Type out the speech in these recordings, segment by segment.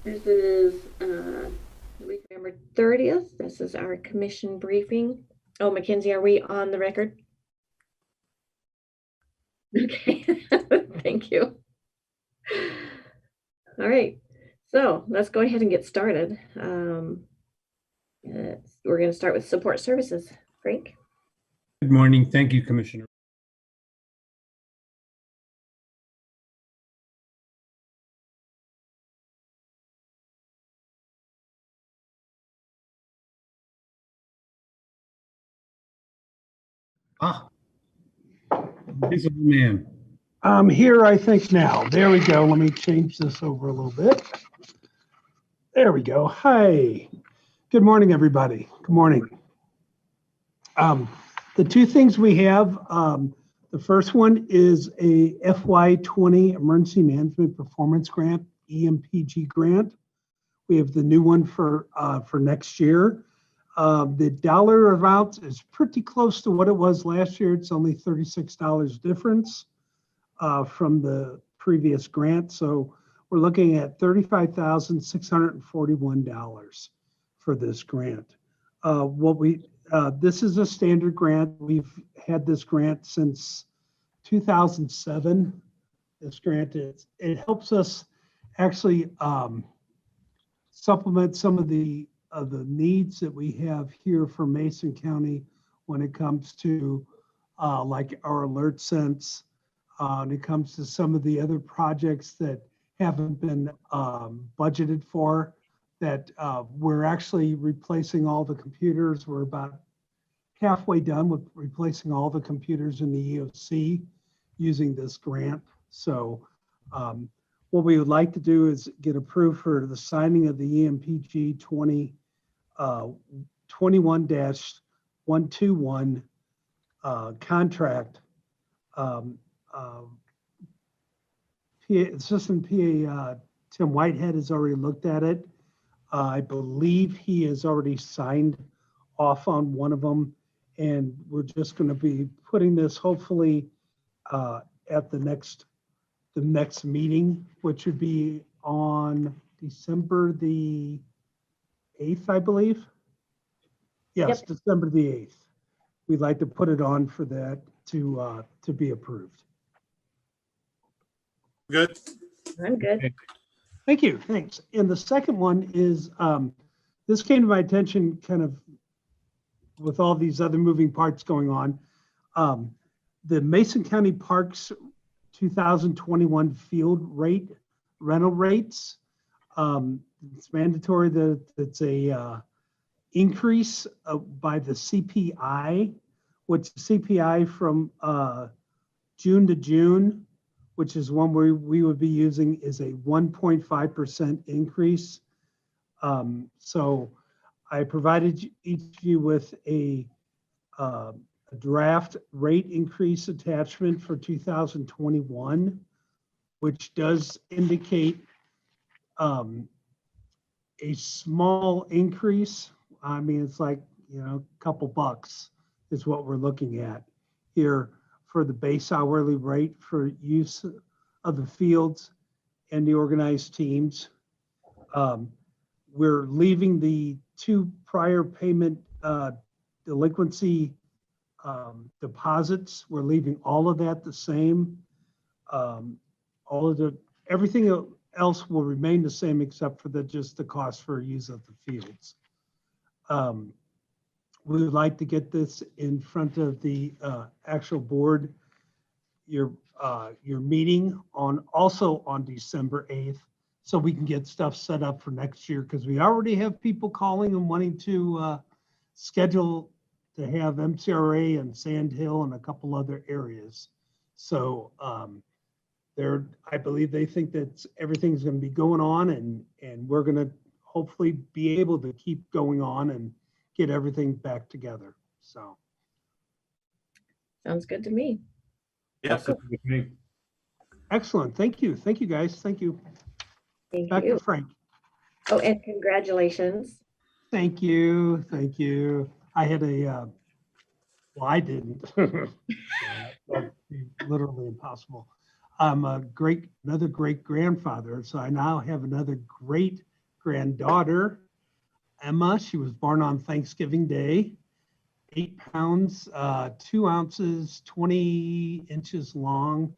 This is week November 30th. This is our commission briefing. Oh, Mackenzie, are we on the record? Okay, thank you. All right, so let's go ahead and get started. We're going to start with support services. Frank? Good morning. Thank you, Commissioner. Invisible man. I'm here, I think now. There we go. Let me change this over a little bit. There we go. Hi. Good morning, everybody. Good morning. The two things we have, the first one is a FY20 Emergency Management Performance Grant, EMPG grant. We have the new one for next year. The dollar amount is pretty close to what it was last year. It's only $36 difference from the previous grant. So we're looking at $35,641 for this grant. This is a standard grant. We've had this grant since 2007. This grant it helps us actually supplement some of the needs that we have here for Mason County when it comes to like our alert sense, when it comes to some of the other projects that haven't been budgeted for, that we're actually replacing all the computers. We're about halfway done with replacing all the computers in the EOC using this grant. So what we would like to do is get approved for the signing of the EMPG 21-121 contract. Assistant PA Tim Whitehead has already looked at it. I believe he has already signed off on one of them, and we're just going to be putting this hopefully at the next meeting, which would be on December the 8th, I believe. Yes, yep. December the 8th. We'd like to put it on for that to be approved. Good. I'm good. Okay. Thank you. Thanks. And the second one is this came to my attention kind of with all these other moving parts going on. The Mason County Parks 2021 field rate, rental rates. It's mandatory that it's a increase by the CPI, which CPI from June to June, which is one we would be using, is a 1.5% increase. So I provided each of you with a draft rate increase attachment for 2021, which does indicate a small increase. I mean, it's like, a couple bucks is what we're looking at here for the base hourly rate for use of the fields and the organized teams. We're leaving the two prior payment delinquency deposits. We're leaving all of that the same. Everything else will remain the same except for just the cost for use of the fields. We would like to get this in front of the actual board, your meeting also on December 8th, so we can get stuff set up for next year, because we already have people calling and wanting to schedule to have MCRA and Sand Hill and a couple other areas. So I believe they think that everything's going to be going on, and we're going to hopefully be able to keep going on and get everything back together. So sounds good to me. Yeah, excellent. Thank you. Thank you, guys. Thank you. Back to Frank. Oh, and congratulations. Thank you. Thank you. I had well, I didn't. That'd be literally impossible. I'm another great grandfather, so I now have another great granddaughter, Emma. She was born on Thanksgiving Day, 8 pounds, 2 ounces, 20 inches long.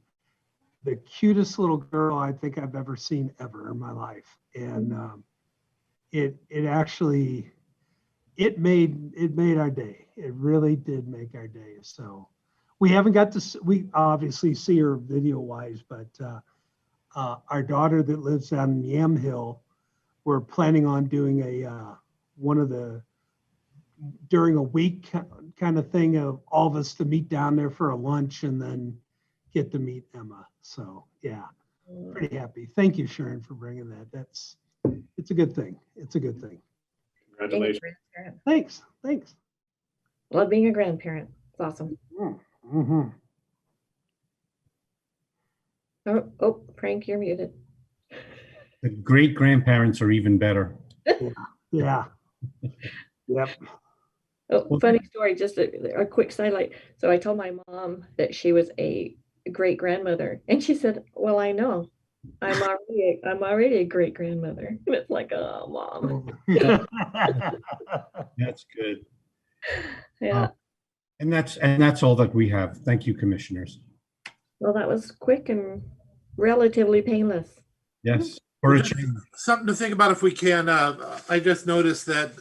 The cutest little girl I think I've ever seen ever in my life. And it actually, it made our day. It really did make our day. So we haven't got to, we obviously see her video wise, but our daughter that lives down in Yam Hill, we're planning on doing during a week kind of thing of all of us to meet down there for a lunch and then get to meet Emma. So yeah, pretty happy. Thank you, Sharon, for bringing that. It's a good thing. It's a good thing. Congratulations. Thanks. Love being a grandparent. It's awesome. Mm-hmm. Oh, Frank, you're muted. The great grandparents are even better. Yeah. Yep. Oh, funny story, just a quick sidelight. So I told my mom that she was a great grandmother, and she said, "Well, I know. I'm already a great grandmother." And it's like, oh, mom. That's good. Yeah. And that's all that we have. Thank you, commissioners. Well, that was quick and relatively painless. Yes. For a change. Something to think about if we can. I just noticed that,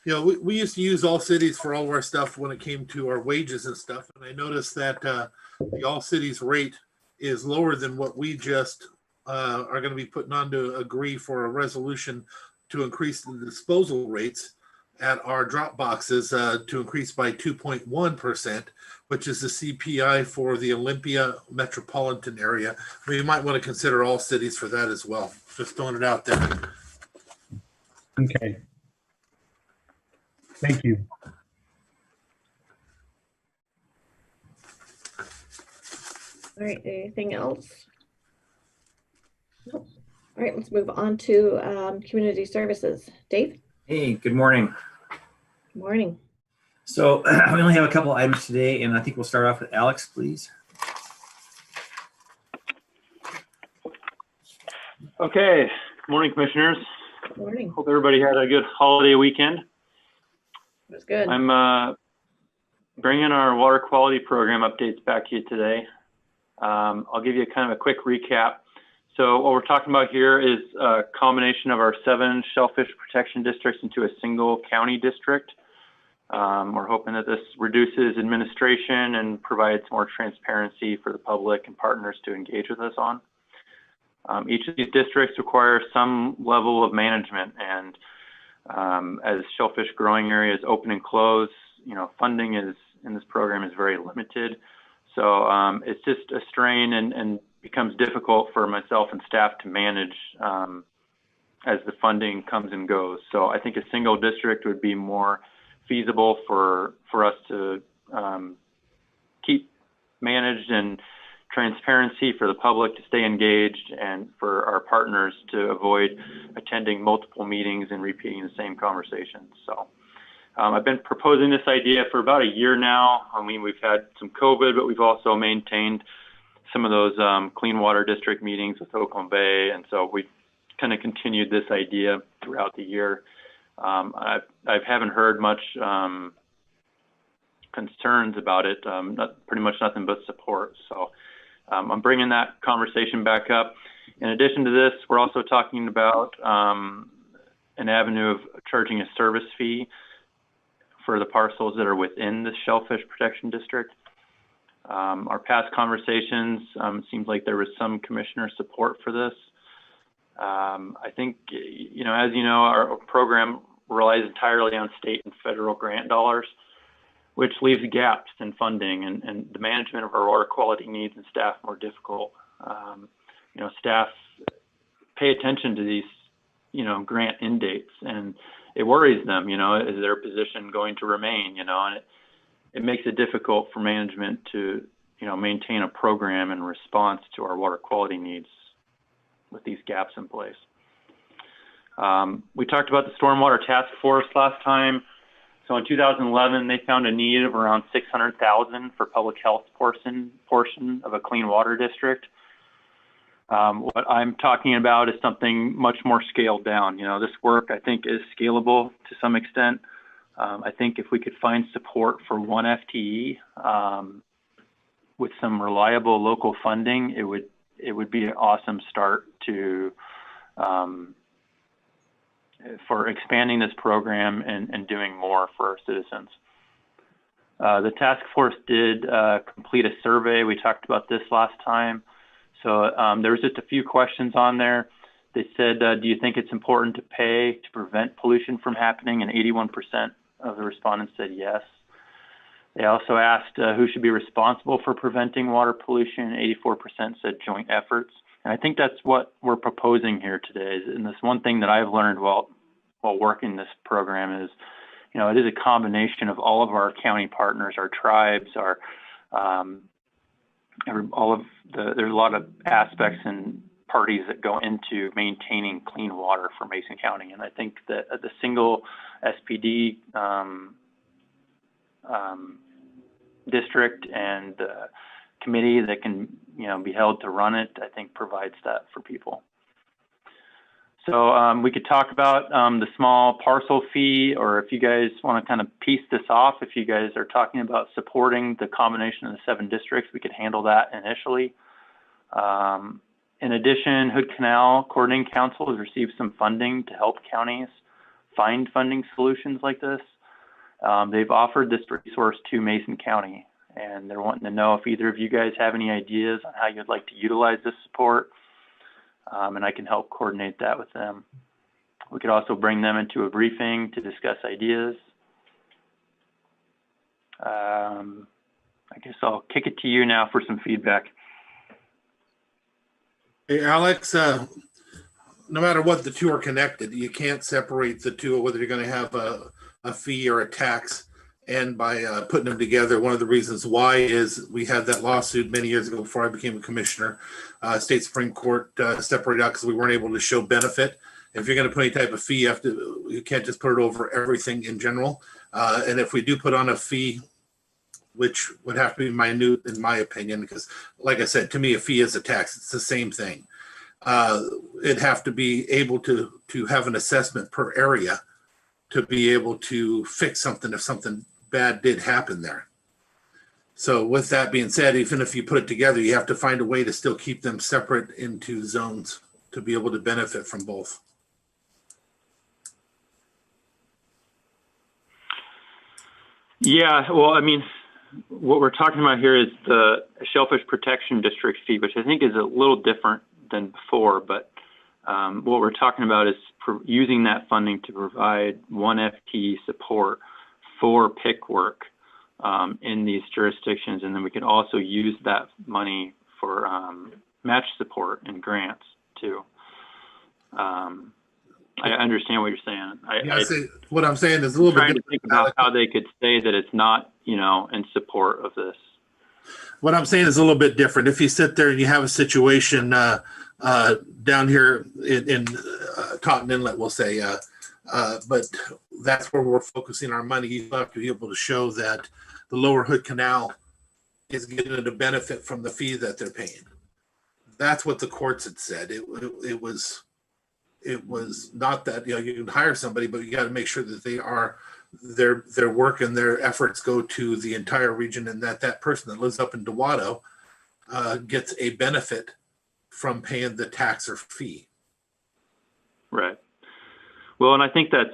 we used to use All Cities for all of our stuff when it came to our wages and stuff. And I noticed that the All Cities rate is lower than what we just are going to be putting on to agree for a resolution to increase the disposal rates at our drop boxes to increase by 2.1%, which is the CPI for the Olympia metropolitan area. We might want to consider All Cities for that as well. Just throwing it out there. Okay. Thank you. All right, anything else? Nope. All right, let's move on to community services. Dave? Hey, good morning. Good morning. So we only have a couple items today, and I think we'll start off with Alex, please. Okay. Good morning, commissioners. Good morning. Hope everybody had a good holiday weekend. It was good. I'm bringing our water quality program updates back to you today. I'll give you kind of a quick recap. So what we're talking about here is a combination of our 7 shellfish protection districts into a single county district. We're hoping that this reduces administration and provides more transparency for the public and partners to engage with us on. Each of these districts requires some level of management, and as shellfish growing areas open and close, funding in this program is very limited. So it's just a strain and becomes difficult for myself and staff to manage as the funding comes and goes. So I think a single district would be more feasible for us to keep managed, and transparency for the public to stay engaged, and for our partners to avoid attending multiple meetings and repeating the same conversations. So I've been proposing this idea for about a year now. I mean, we've had some COVID, but we've also maintained some of those clean water district meetings with Oakland Bay. And so we've kind of continued this idea throughout the year. I haven't heard much concerns about it, pretty much nothing but support. So I'm bringing that conversation back up. In addition to this, we're also talking about an avenue of charging a service fee for the parcels that are within the Shellfish Protection District. Our past conversations seems like there was some commissioner support for this. I think, as you know, our program relies entirely on state and federal grant dollars, which leaves gaps in funding and the management of our water quality needs and staff more difficult. Staff pay attention to these, grant end dates, and it worries them, is their position going to remain, and it makes it difficult for management to, maintain a program in response to our water quality needs with these gaps in place. We talked about the Stormwater Task Force last time. So in 2011, they found a need of around $600,000 for public health portion of a clean water district. What I'm talking about is something much more scaled down. You know, this work I think is scalable to some extent. I think if we could find support for one FTE with some reliable local funding, it would be an awesome start to for expanding this program and doing more for our citizens. The task force did complete a survey. We talked about this last time. So there was just a few questions on there. They said, do you think it's important to pay to prevent pollution from happening? And 81% of the respondents said yes. They also asked who should be responsible for preventing water pollution. 84% said joint efforts. And I think that's what we're proposing here today. And this one thing that I've learned while working this program is, you know, it is a combination of all of our county partners, our tribes, our there's a lot of aspects and parties that go into maintaining clean water for Mason County. And I think that the single SPD district and committee that can, you know, be held to run it, I think provides that for people. So we could talk about the small parcel fee, or if you guys want to kind of piece this off, if you guys are talking about supporting the combination of the 7 districts, we could handle that initially. In addition, Hood Canal Coordinating Council has received some funding to help counties find funding solutions like this. They've offered this resource to Mason County, and they're wanting to know if either of you guys have any ideas on how you'd like to utilize this support. And I can help coordinate that with them. We could also bring them into a briefing to discuss ideas. I guess I'll kick it to you now for some feedback. Hey, Alex, no matter what, the two are connected. You can't separate the two, whether you're going to have a fee or a tax. And by putting them together, one of the reasons why is we had that lawsuit many years ago before I became a commissioner. State Supreme Court separated out because we weren't able to show benefit. If you're going to put any type of fee, you can't just put it over everything in general. And if we do put on a fee, which would have to be minute in my opinion, because like I said, to me, a fee is a tax. It's the same thing. It'd have to be able to have an assessment per area to be able to fix something if something bad did happen there. So with that being said, even if you put it together, you have to find a way to still keep them separate into zones to be able to benefit from both. Yeah, well, I mean, what we're talking about here is the Shellfish Protection District fee, which I think is a little different than before, but what we're talking about is using that funding to provide one FTE support for PIC work in these jurisdictions. And then we can also use that money for match support and grants too. I understand what you're saying. What I'm saying is a little bit trying to think about how they could say that it's not, you know, in support of this. What I'm saying is a little bit different. If you sit there and you have a situation down here in Cotton Inlet, we'll say, but that's where we're focusing our money. You have to be able to show that the Lower Hood Canal is getting a benefit from the fee that they're paying. That's what the courts had said. It was not that, you know, you can hire somebody, but you got to make sure that their work and their efforts go to the entire region, and that person that lives up in Dewatto gets a benefit from paying the tax or fee. Right. Well, and I think that's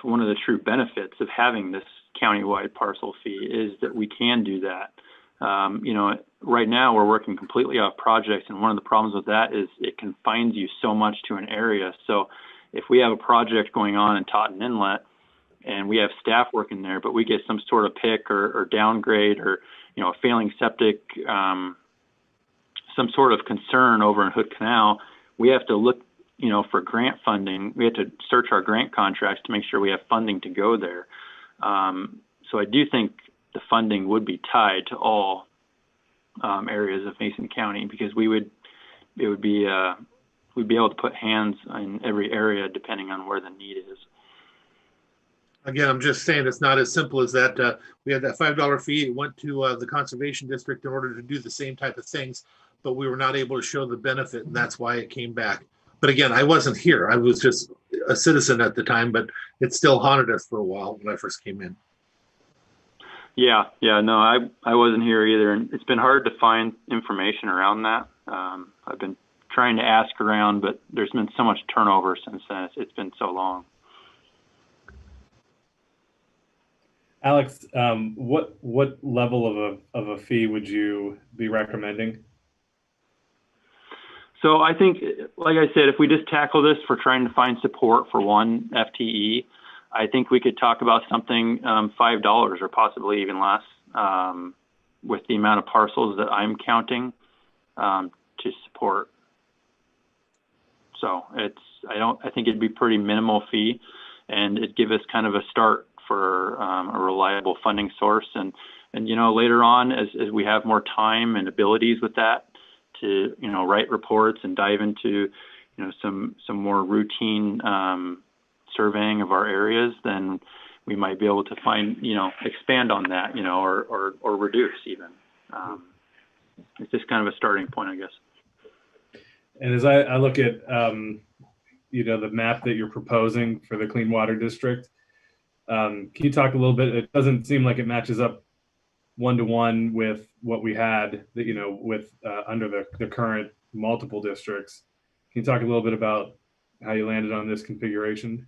one of the true benefits of having this countywide parcel fee is that we can do that. You know, right now we're working completely off projects, and one of the problems with that is it confines you so much to an area. So if we have a project going on in Totten Inlet and we have staff working there, but we get some sort of PIC or downgrade or, you know, a failing septic, some sort of concern over in Hood Canal, we have to look, you know, for grant funding. We have to search our grant contracts to make sure we have funding to go there. So I do think the funding would be tied to all areas of Mason County, because we'd be able to put hands in every area depending on where the need is. Again, I'm just saying it's not as simple as that. We had that $5 fee. It went to the conservation district in order to do the same type of things, but we were not able to show the benefit, and that's why it came back. But again, I wasn't here. I was just a citizen at the time, but it still haunted us for a while when I first came in. Yeah, no, I wasn't here either, and it's been hard to find information around that. I've been trying to ask around, but there's been so much turnover since then. It's been so long. Alex, what level of a fee would you be recommending? So I think, like I said, if we just tackle this for trying to find support for one FTE, I think we could talk about something $5 or possibly even less with the amount of parcels that I'm counting to support. So I think it'd be pretty minimal fee, and it'd give us kind of a start for a reliable funding source. And later on, as we have more time and abilities with that to, write reports and dive into, some more routine surveying of our areas, then we might be able to find, expand on that, or reduce even. It's just kind of a starting point, I guess. And as I look at, the map that you're proposing for the Clean Water District, can you talk a little bit? It doesn't seem like it matches up one-to-one with what we had, with under the current multiple districts. Can you talk a little bit about how you landed on this configuration?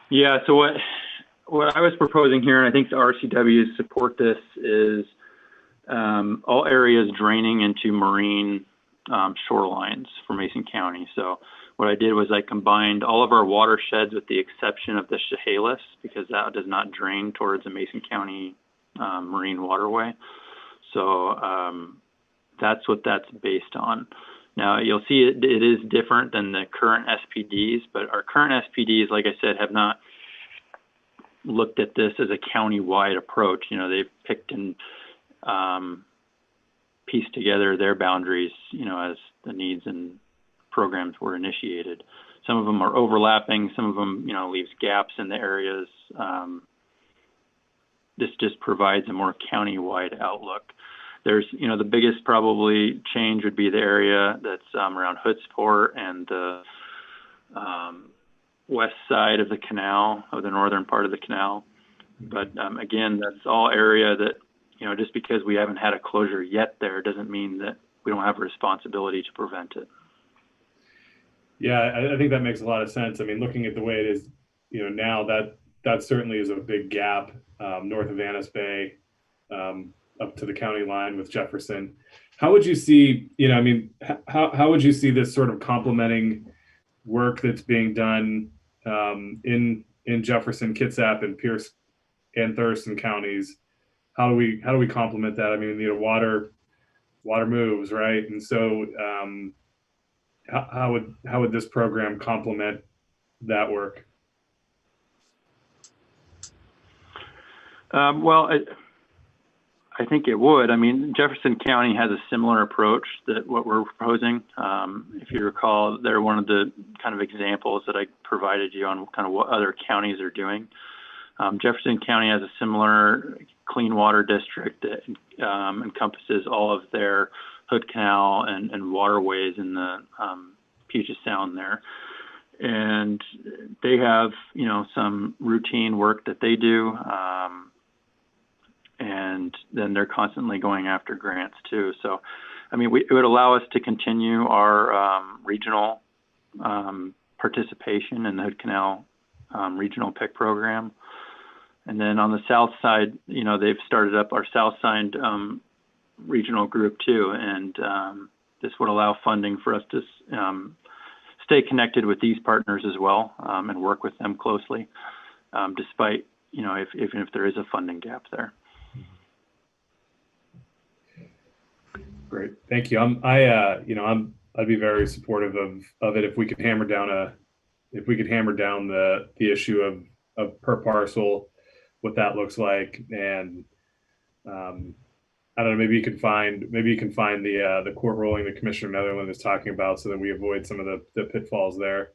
Yeah, so what I was proposing here, and I think the RCWs support this, is all areas draining into marine shorelines for Mason County. So what I did was I combined all of our watersheds with the exception of the Chehalis, because that does not drain towards a Mason County marine waterway. So that's what that's based on. Now you'll see it is different than the current SPDs, but our current SPDs, like I said, have not looked at this as a county-wide approach. They've picked and pieced together their boundaries, as the needs and programs were initiated. Some of them are overlapping, some of them, leaves gaps in the areas. This just provides a more county-wide outlook. There's, the biggest probably change would be the area that's around Hoodsport and the west side of the canal, or the northern part of the canal. But again, that's all area that, just because we haven't had a closure yet there doesn't mean that we don't have a responsibility to prevent it. Yeah, I think that makes a lot of sense. I mean, looking at the way it is, now that certainly is a big gap north of Annis Bay, up to the county line with Jefferson. How would you see, how would you see this sort of complementing work that's being done in Jefferson, Kitsap, and Pierce and Thurston counties? How do we complement that? I mean, water moves, right? And so how would this program complement that work? Well, I think it would. I mean, Jefferson County has a similar approach that what we're proposing. If you recall, they're one of the kind of examples that I provided you on kind of what other counties are doing. Jefferson County has a similar clean water district that encompasses all of their Hood Canal and waterways in the Puget Sound there. And they have, some routine work that they do. And then they're constantly going after grants too. So, I mean, it would allow us to continue our regional participation in the Hood Canal regional PIC program. And then on the south side, they've started up our south side regional group too. And this would allow funding for us to stay connected with these partners as well and work with them closely, despite, even if there is a funding gap there. Great, thank you. I'd be very supportive of it if we could hammer down the issue of per parcel, what that looks like, and I don't know, maybe you can find the court ruling that Commissioner Netherland is talking about, so that we avoid some of the pitfalls there.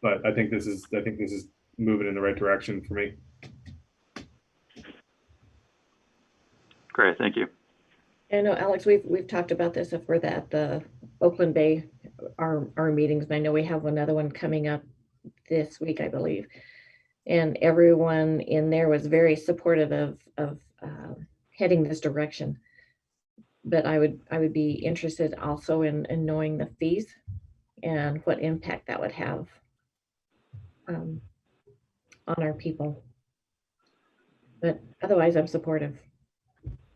but I think this is moving in the right direction for me. Great, thank you. I know, Alex, we've talked about this if we're at the Oakland Bay, our meetings, and I know we have another one coming up this week, I believe. And everyone in there was very supportive of heading this direction. But I would be interested also in knowing the fees and what impact that would have on our people. But otherwise, I'm supportive.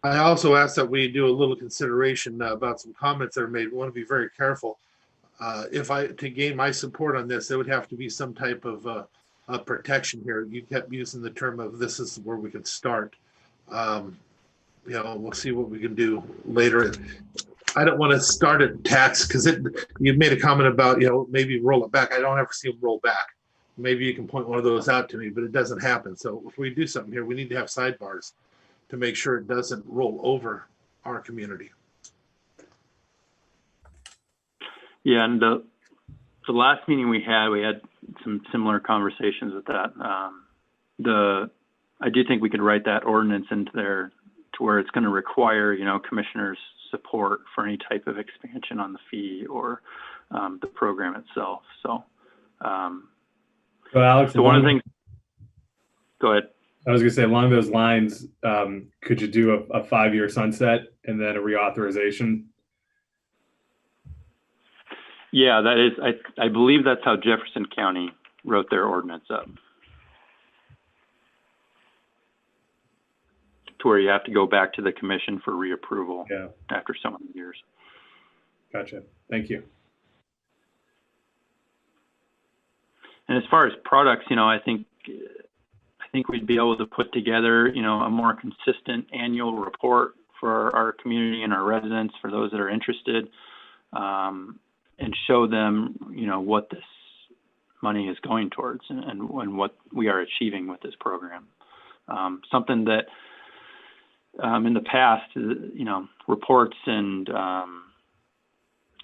I also asked that we do a little consideration about some comments that are made. We want to be very careful. To gain my support on this, there would have to be some type of protection here. You kept using the term of this is where we could start. We'll see what we can do later. I don't want to start at tax because you made a comment about, maybe roll it back. I don't ever see them roll back. Maybe you can point one of those out to me, but it doesn't happen. So if we do something here, we need to have sidebars to make sure it doesn't roll over our community. Yeah, and the last meeting we had some similar conversations with that. I do think we could write that ordinance into there to where it's going to require, commissioners' support for any type of expansion on the fee or the program itself. So, Alex, so one of the things. Go ahead. I was going to say, along those lines, could you do a 5-year sunset and then a reauthorization? Yeah, that is. I believe that's how Jefferson County wrote their ordinance up, to where you have to go back to the commission for reapproval after so many years. Gotcha. Thank you. And as far as products, I think we'd be able to put together, a more consistent annual report for our community and our residents, for those that are interested, and show them, what this money is going towards and what we are achieving with this program. Something that in the past, reports and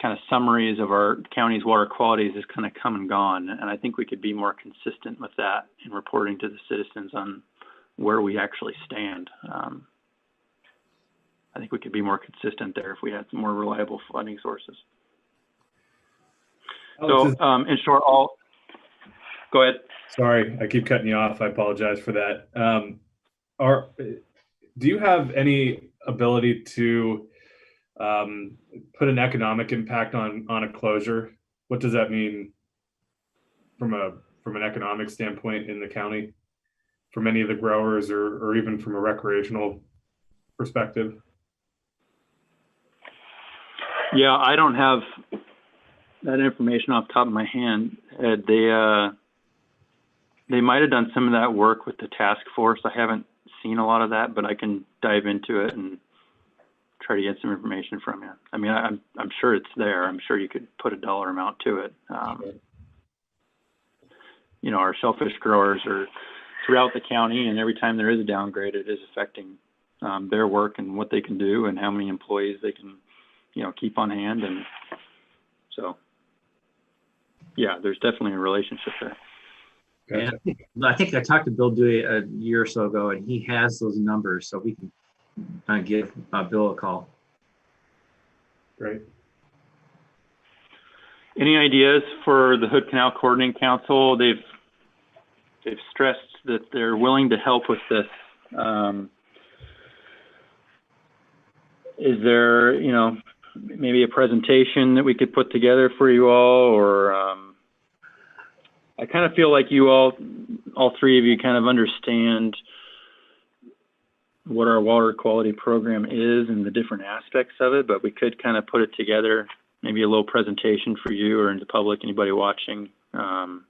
kind of summaries of our county's water qualities has kind of come and gone. And I think we could be more consistent with that in reporting to the citizens on where we actually stand. I think we could be more consistent there if we had some more reliable funding sources. So in short, go ahead. Sorry, I keep cutting you off. I apologize for that. Do you have any ability to put an economic impact on a closure? What does that mean from an economic standpoint in the county, for many of the growers, or even from a recreational perspective? Yeah, I don't have that information off the top of my hand. They might have done some of that work with the task force. I haven't seen a lot of that, but I can dive into it and try to get some information from you. I mean, I'm sure it's there. I'm sure you could put a dollar amount to it. Our shellfish growers are throughout the county, and every time there is a downgrade, it is affecting their work and what they can do and how many employees they can, keep on hand. And so, yeah, there's definitely a relationship there. Gotcha. And I think I talked to Bill Dewey a year or so ago, and he has those numbers, so we can give Bill a call. Great. Any ideas for the Hood Canal Coordinating Council? They've stressed that they're willing to help with this. Is there, maybe a presentation that we could put together for you all, or I kind of feel like you all three of you kind of understand what our water quality program is and the different aspects of it, but we could kind of put it together, maybe a little presentation for you or in the public, anybody watching. Other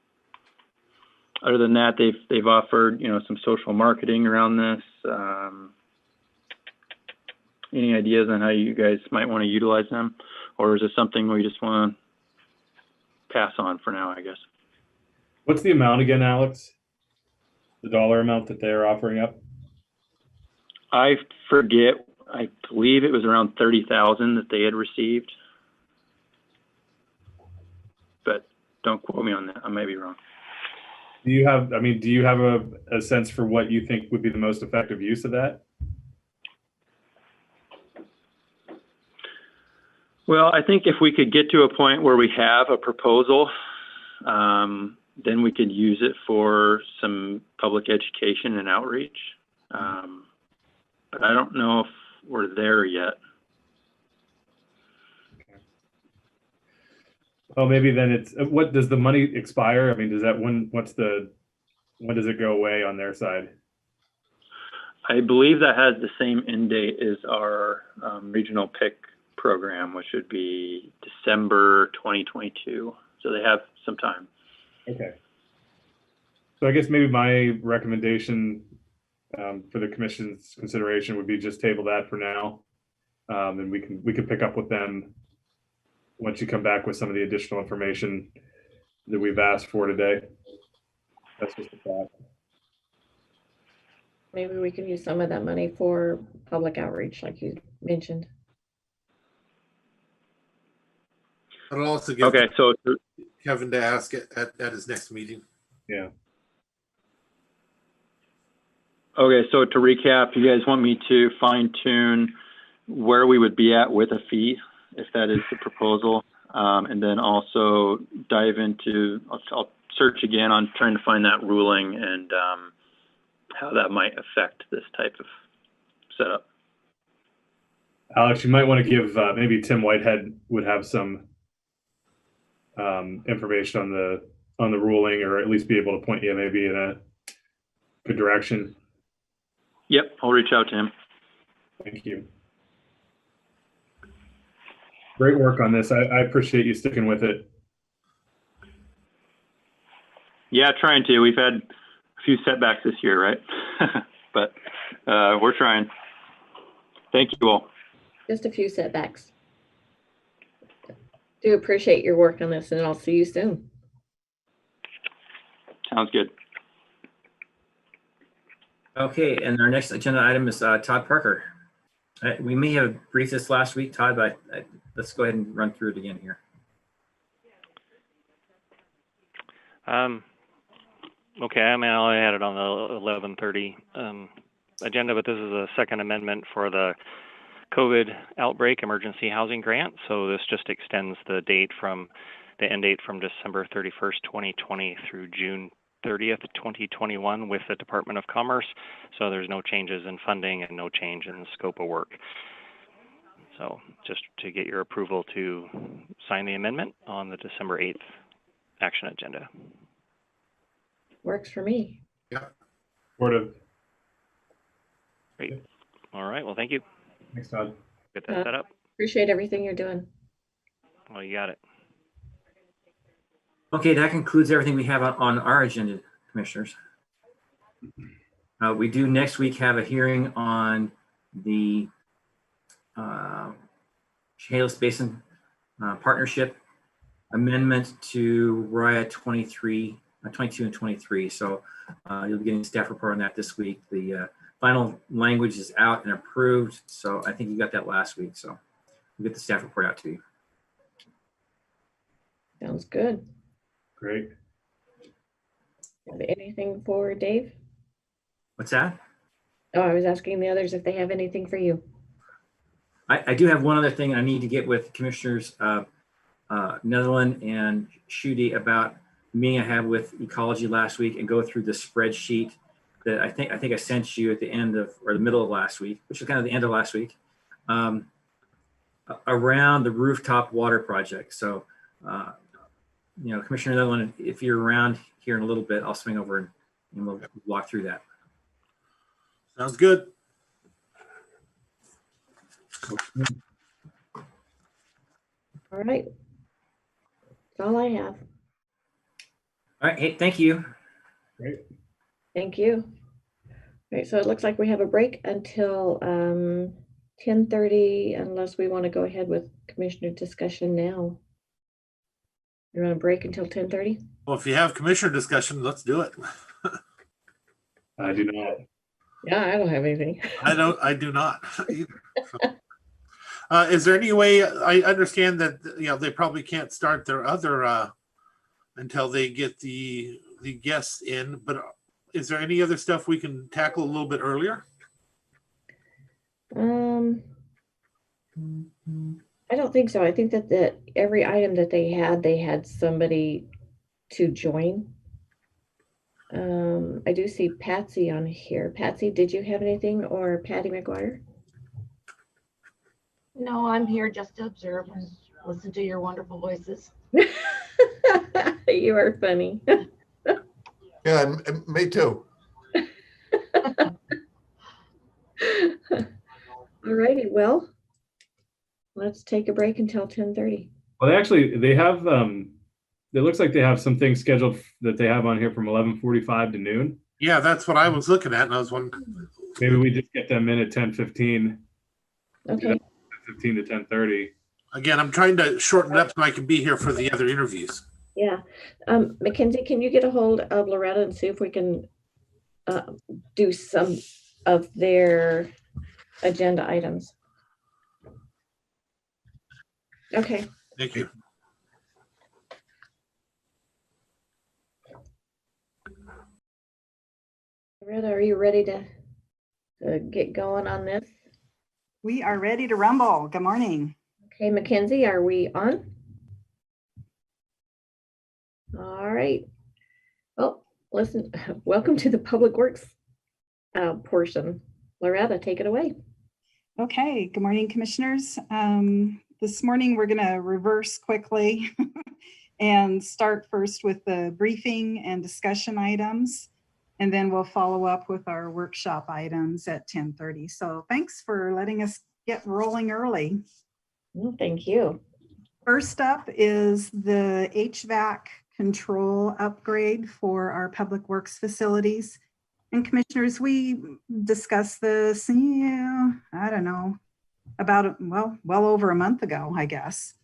than that, they've offered, some social marketing around this. Any ideas on how you guys might want to utilize them? Or is it something we just want to pass on for now, I guess? What's the amount again, Alex? The dollar amount that they're offering up? I forget. I believe it was around 30,000 that they had received. But Don't quote me on that. I may be wrong. Do you have a sense for what you think would be the most effective use of that? Well, I think if we could get to a point where we have a proposal, then we could use it for some public education and outreach. But I don't know if we're there yet. Well, maybe then it's, what does the money expire? I mean, does that when does it go away on their side? I believe that has the same end date as our regional PIC program, which would be December 2022. So they have some time. Okay. So I guess maybe my recommendation for the commission's consideration would be just table that for now. And we can pick up with them once you come back with some of the additional information that we've asked for today. That's just a thought. Maybe we can use some of that money for public outreach, like you mentioned. I'll also give Okay, so Kevin to ask it at his next meeting. Yeah. okay, so to recap, you guys want me to fine tune where we would be at with a fee, if that is the proposal, and then also dive into, I'll search again on trying to find that ruling and how that might affect this type of setup. Alex, you might want to give, maybe Tim Whitehead would have some information on the ruling, or at least be able to point you maybe in a good direction. Yep, I'll reach out to him. Thank you. Great work on this. I appreciate you sticking with it. Yeah, trying to. We've had a few setbacks this year, right? But we're trying. Thank you all. Just a few setbacks. Do appreciate your work on this, and I'll see you soon. Sounds good. Okay, and our next agenda item is Todd Parker. We may have briefed this last week, Todd, but let's go ahead and run through it again here. Okay, I mean, I had it on the 11:30 agenda, but this is a second amendment for the COVID outbreak emergency housing grant. So this just extends the date from the end date from December 31st, 2020 through June 30th, 2021 with the Department of Commerce. So there's no changes in funding and no change in the scope of work. So just to get your approval to sign the amendment on the December 8th action agenda. Works for me. Yeah. Supportive. Great. All right. Well, thank you. Thanks, Todd. Get that set up. Appreciate everything you're doing. Well, you got it. Okay, that concludes everything we have on our agenda, commissioners. We do next week have a hearing on the Chehalis Basin Partnership Amendment to RIA 22 and 23. So you'll be getting a staff report on that this week. The final language is out and approved. So I think you got that last week. So we'll get the staff report out to you. Sounds good. Great. Have anything for Dave? What's that? Oh, I was asking the others if they have anything for you. I do have one other thing I need to get with Commissioners Netherland and Schutte about the meeting I had with Ecology last week and go through the spreadsheet that I think I sent you at the end of, or the middle of last week, which was kind of the end of last week, around the rooftop water project. So, you know, Commissioner Netherland, if you're around here in a little bit, I'll swing over and we'll walk through that. Sounds good. All right. That's all I have. All right. Hey, thank you. Great. Thank you. All right, so it looks like we have a break until 10:30, unless we want to go ahead with commissioner discussion now. You want to break until 10:30? Well, if you have commissioner discussion, let's do it. I do not. Yeah, I don't have anything. I do not either. Is there any way, I understand that, you know, they probably can't start their other until they get the guests in. But is there any other stuff we can tackle a little bit earlier? I don't think so. I think that every item that they had somebody to join. I do see Patsy on here. Patsy, did you have anything, or Patty McGuire? No, I'm here just to observe and listen to your wonderful voices. You are funny. Yeah, and me too. All righty, well, let's take a break until 10:30. Well, they have, it looks like they have some things scheduled that they have on here from 11:45 to noon. Yeah, that's what I was looking at, and I was wondering. Maybe we just get them in at 10:15. Okay. 15 to 10:30. Again, I'm trying to shorten it up so I can be here for the other interviews. Yeah. Mackenzie, can you get a hold of Loretta and see if we can do some of their agenda items? Okay. Thank you. Loretta, are you ready to get going on this? We are ready to rumble. Good morning. Okay, Mackenzie, are we on? All right. Well, listen, welcome to the Public Works portion. Loretta, take it away. Okay, good morning, commissioners. This morning we're going to reverse quickly and start first with the briefing and discussion items, and then we'll follow up with our workshop items at 10:30. So thanks for letting us get rolling early. Thank you. First up is the HVAC control upgrade for our public works facilities. And commissioners, we discussed this, I don't know, about, well over a month ago, I guess.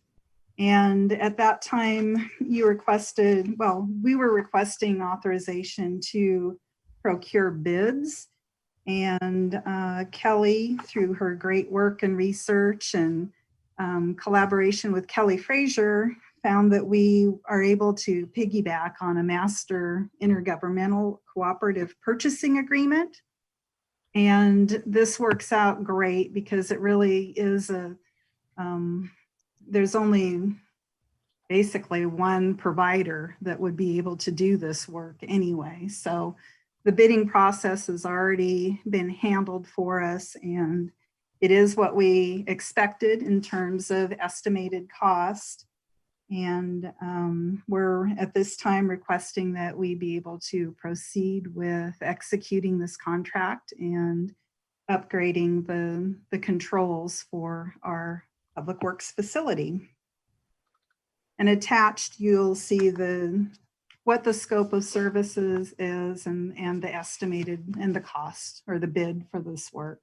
And at that time you requested, we were requesting authorization to procure bids. And Kelly, through her great work and research and collaboration with Kelly Frazier, found that we are able to piggyback on a master intergovernmental cooperative purchasing agreement. And this works out great because it really is there's only basically one provider that would be able to do this work anyway. So the bidding process has already been handled for us, and it is what we expected in terms of estimated cost. And we're at this time requesting that we be able to proceed with executing this contract and upgrading the controls for our public works facility. And attached, you'll see what the scope of services is and the estimated and the cost or the bid for this work.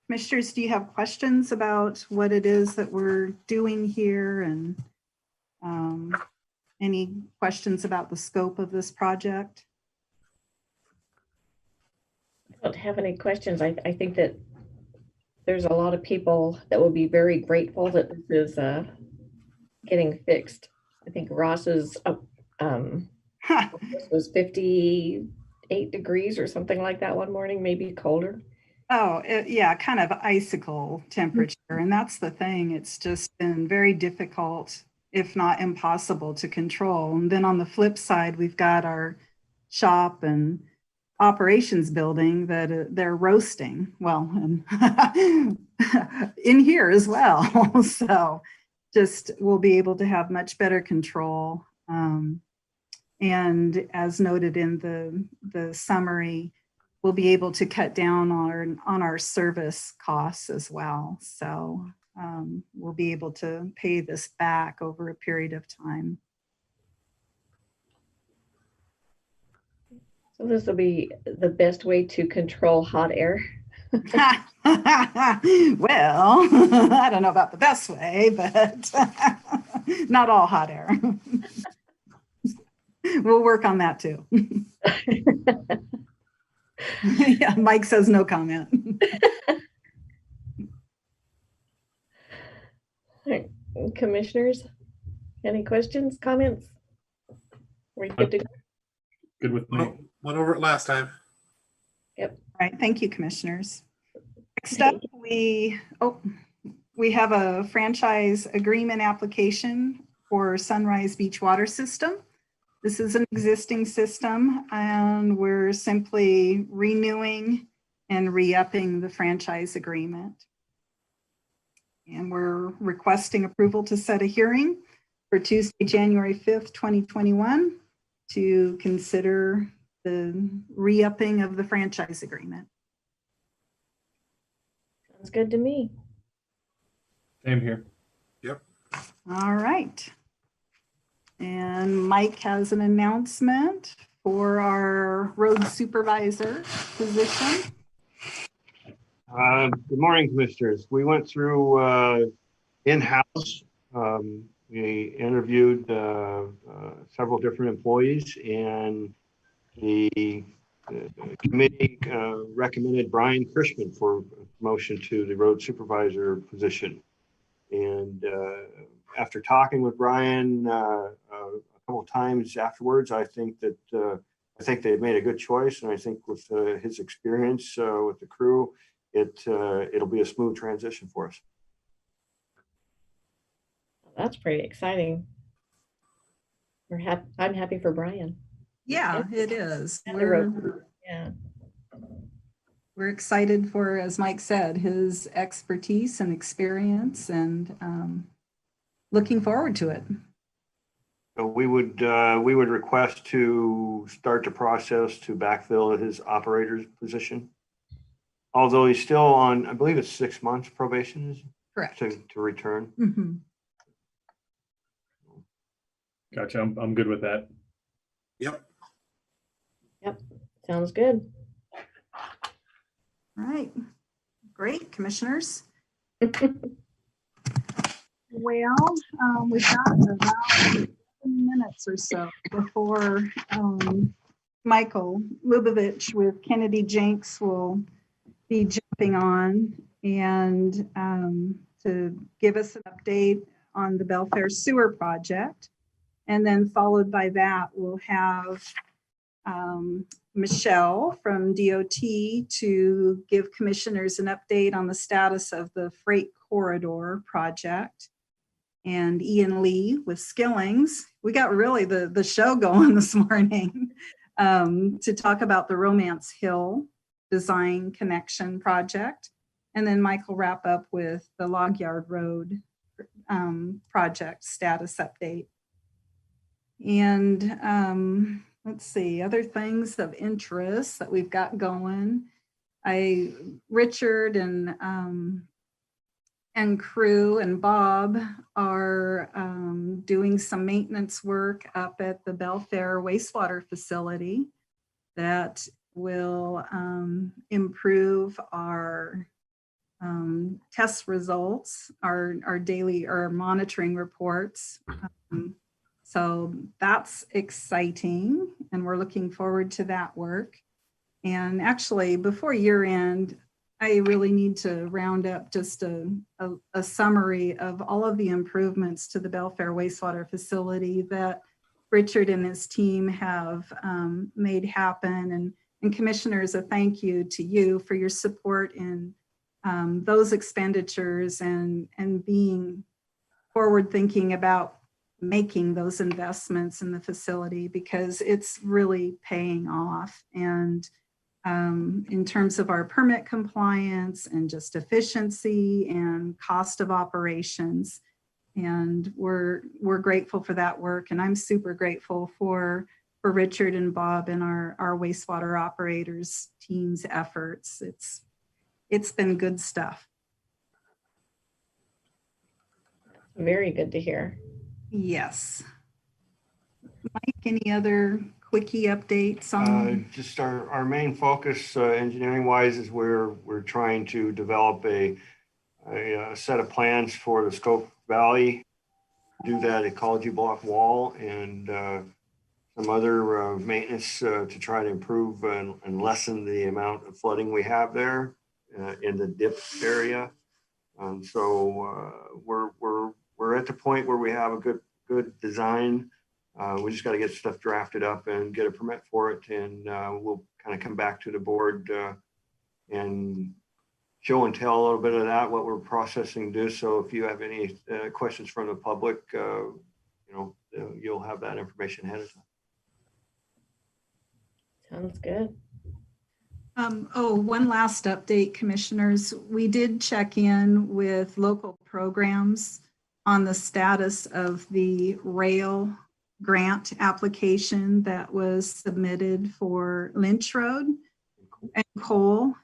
Commissioners, do you have questions about what it is that we're doing here, and any questions about the scope of this project? I don't have any questions. I think that there's a lot of people that will be very grateful that this is getting fixed. I think Ross's was 58 degrees or something like that one morning, maybe colder. Oh, yeah, kind of icicle temperature. And that's the thing. It's just been very difficult, if not impossible, to control. And then on the flip side, we've got our shop and operations building that they're roasting. Well, and in here as well. So just we'll be able to have much better control. And as noted in the summary, we'll be able to cut down on our service costs as well. So we'll be able to pay this back over a period of time. So this will be the best way to control hot air. Well, I don't know about the best way, but not all hot air. We'll work on that too. Yeah, Mike says no comment. Commissioners, any questions, comments? We're good to go. Good with me. Went over it last time. All right, thank you, commissioners. Next up, we have a franchise agreement application for Sunrise Beach Water System. This is an existing system, and we're simply renewing and re-upping the franchise agreement. And we're requesting approval to set a hearing for Tuesday, January 5th, 2021 to consider the re-upping of the franchise agreement. Sounds good to me. Same here. Yep. All right. And Mike has an announcement for our road supervisor position. Good morning, commissioners. We went through in-house. We interviewed several different employees, and the committee recommended Brian Chrisman for promotion to the road supervisor position. And after talking with Brian a couple of times afterwards, I think they made a good choice, and I think with his experience with the crew, it'll be a smooth transition for us. That's pretty exciting. I'm happy for Brian. Yeah, it is. And the road. Yeah. We're excited for, as Mike said, his expertise and experience, and looking forward to it. So we would request to start the process to backfill his operator's position. Although he's still on, I believe it's 6 months probation. Correct. To return. Mm-hmm. Gotcha. I'm good with that. Yep. Yep. Sounds good. All right. Great, commissioners. Well, we've got about 7 minutes or so before Michael Lubovich with Kennedy-Jenks will be jumping on and to give us an update on the Belfair sewer project. And then followed by that, we'll have Michelle from DOT to give commissioners an update on the status of the freight corridor project. And Ian Lee with Skillings. We got really the show going this morning to talk about the Romance Hill design connection project. And then Mike will wrap up with the Log Yard Road project status update. And let's see, other things of interest that we've got going. Richard and crew and Bob are doing some maintenance work up at the Belfair wastewater facility that will improve our test results, our daily monitoring reports. So that's exciting, and we're looking forward to that work. And actually, before year end, I really need to round up just a summary of all of the improvements to the Belfair wastewater facility that Richard and his team have made happen. And commissioners, a thank you to you for your support in those expenditures and being forward thinking about making those investments in the facility, because it's really paying off. And in terms of our permit compliance and just efficiency and cost of operations. And we're grateful for that work. And I'm super grateful for Richard and Bob and our wastewater operators team's efforts. It's been good stuff. Very good to hear. Yes. Mike, any other quickie updates on? Just our main focus engineering wise is we're trying to develop a set of plans for the Scope Valley, do that ecology block wall, and some other maintenance to try to improve and lessen the amount of flooding we have there in the dip area. So we're at the point where we have a good design We just got to get stuff drafted up and get a permit for it, and we'll kind of come back to the board and show and tell a little bit of that, what we're processing this. So if you have any questions from the public, you'll have that information ahead of time. Sounds good. One last update, commissioners. We did check in with local programs on the status of the rail grant application that was submitted for Lynch Road and Cole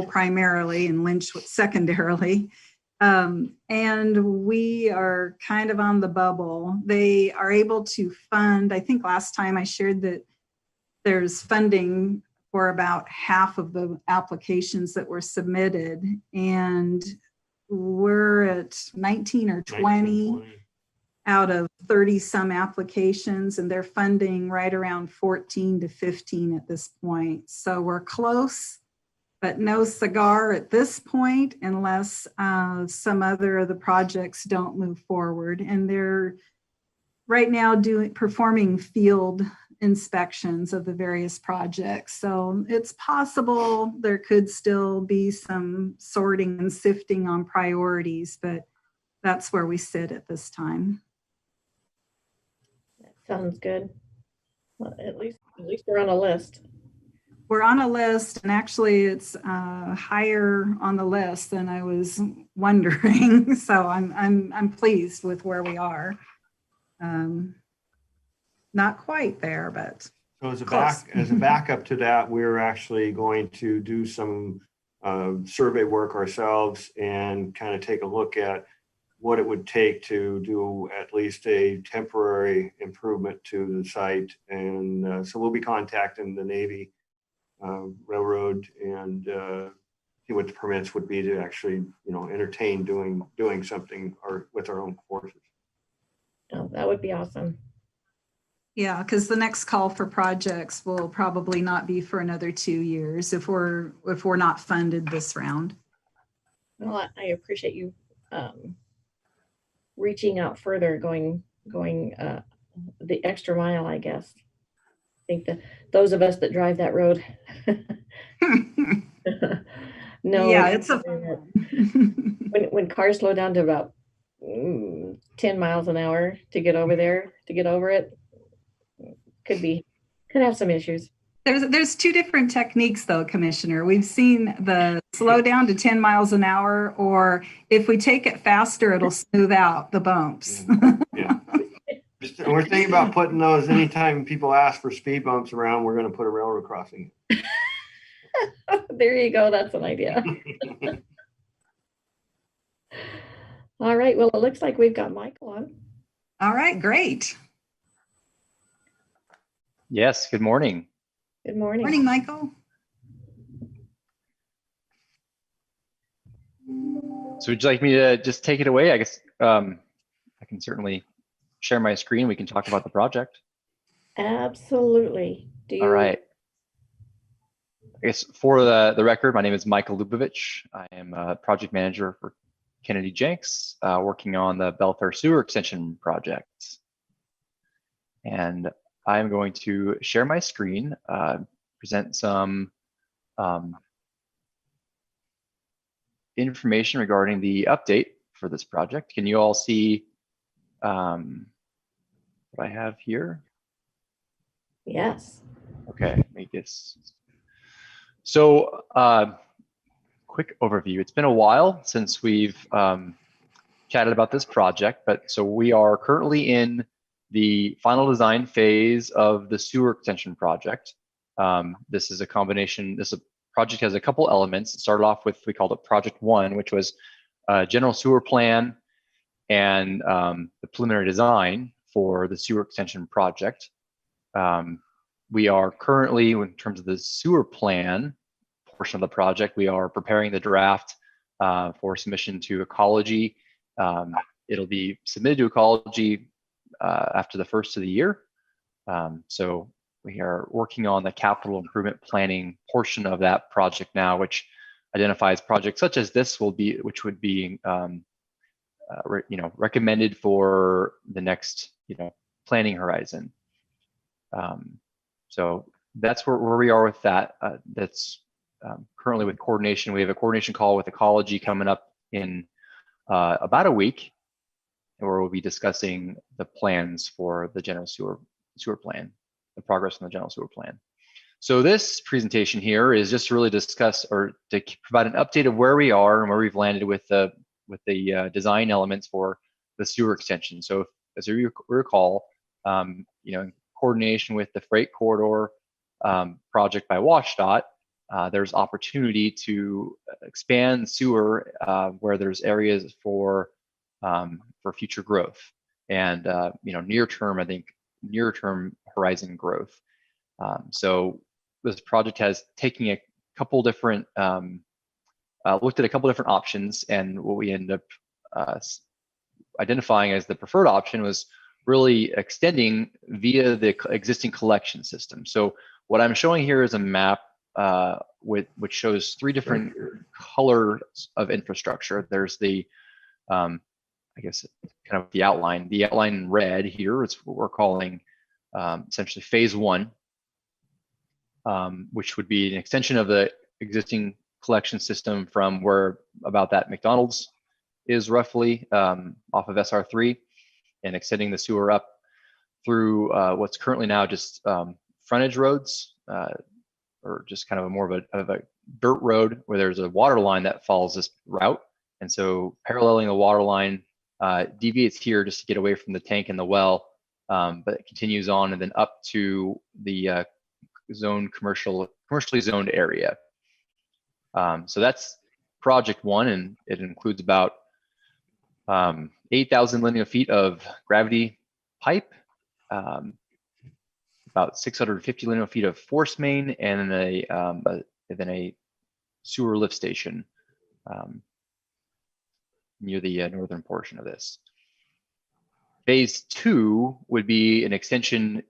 primarily and Lynch secondarily. And we are kind of on the bubble. They are able to fund, I think last time I shared that there's funding for about half of the applications that were submitted, and we're at 19 or 20 out of 30 some applications, and they're funding right around 14 to 15 at this point. So we're close, but no cigar at this point unless some other of the projects don't move forward. And they're right now performing field inspections of the various projects. So it's possible there could still be some sorting and sifting on priorities, but that's where we sit at this time. That sounds good. Well, at least we're on a list. We're on a list, and actually it's higher on the list than I was wondering. So I'm pleased with where we are. Not quite there, but so as a backup to that, we're actually going to do some survey work ourselves and kind of take a look at what it would take to do at least a temporary improvement to the site. And so we'll be contacting the Navy Railroad and see what the permits would be to actually, entertain doing something with our own forces. Oh, that would be awesome. yeah, because the next call for projects will probably not be for another 2 years if we're not funded this round. Well, I appreciate you reaching out further, going the extra mile, I guess. I think that those of us that drive that road no, yeah, it's a when cars slow down to about 10 miles an hour to get over it, could have some issues. There's two different techniques though, Commissioner. We've seen the slow down to 10 miles an hour, or if we take it faster, it'll smooth out the bumps. Yeah. We're thinking about putting those, anytime people ask for speed bumps around, we're going to put a railroad crossing. There you go. That's an idea. All right. Well, it looks like we've got Michael on. All right, great. Yes, good morning. Good morning. Morning, Michael. So would you like me to just take it away? I guess I can certainly share my screen. We can talk about the project. Absolutely. All right. I guess for the record, my name is Michael Lubovich. I am a project manager for Kennedy-Jenks, working on the Belfair sewer extension project. And I'm going to share my screen, present some information regarding the update for this project. Can you all see what I have here? Yes. Okay, make this. So, quick overview. It's been a while since we've chatted about this project, but so we are currently in the final design phase of the sewer extension project. This is a combination. This project has a couple elements. It started off with, we called it Project 1, which was a general sewer plan and the preliminary design for the sewer extension project. We are currently, in terms of the sewer plan portion of the project, we are preparing the draft for submission to ecology. It'll be submitted to ecology after the first of the year. So we are working on the capital improvement planning portion of that project now, which identifies projects such as this which would be recommended for the next planning horizon. So that's where we are with that. That's currently with coordination. We have a coordination call with ecology coming up in about a week, where we'll be discussing the plans for the general sewer plan, the progress on the general sewer plan. So this presentation here is just to really discuss, or to provide an update of where we are and where we've landed with the design elements for the sewer extension. So as you recall, in coordination with the freight corridor project by WSDOT, there's opportunity to expand sewer where there's areas for future growth and near term horizon growth. So this project has taken a couple different looked at a couple different options, and what we ended up identifying as the preferred option was really extending via the existing collection system. So what I'm showing here is a map which shows three different colors of infrastructure. There's the I guess kind of the outline. The outline in red here is what we're calling essentially phase one, which would be an extension of the existing collection system from where about that McDonald's is roughly off of SR3, and extending the sewer up through what's currently now just frontage roads, or just kind of more of a dirt road where there's a water line that follows this route. And so paralleling the water line deviates here just to get away from the tank and the well, but it continues on and then up to the commercially zoned area. So that's project one, and it includes about 8,000 linear feet of gravity pipe, about 650 linear feet of force main, and then a sewer lift station near the northern portion of this. Phase two would be an extension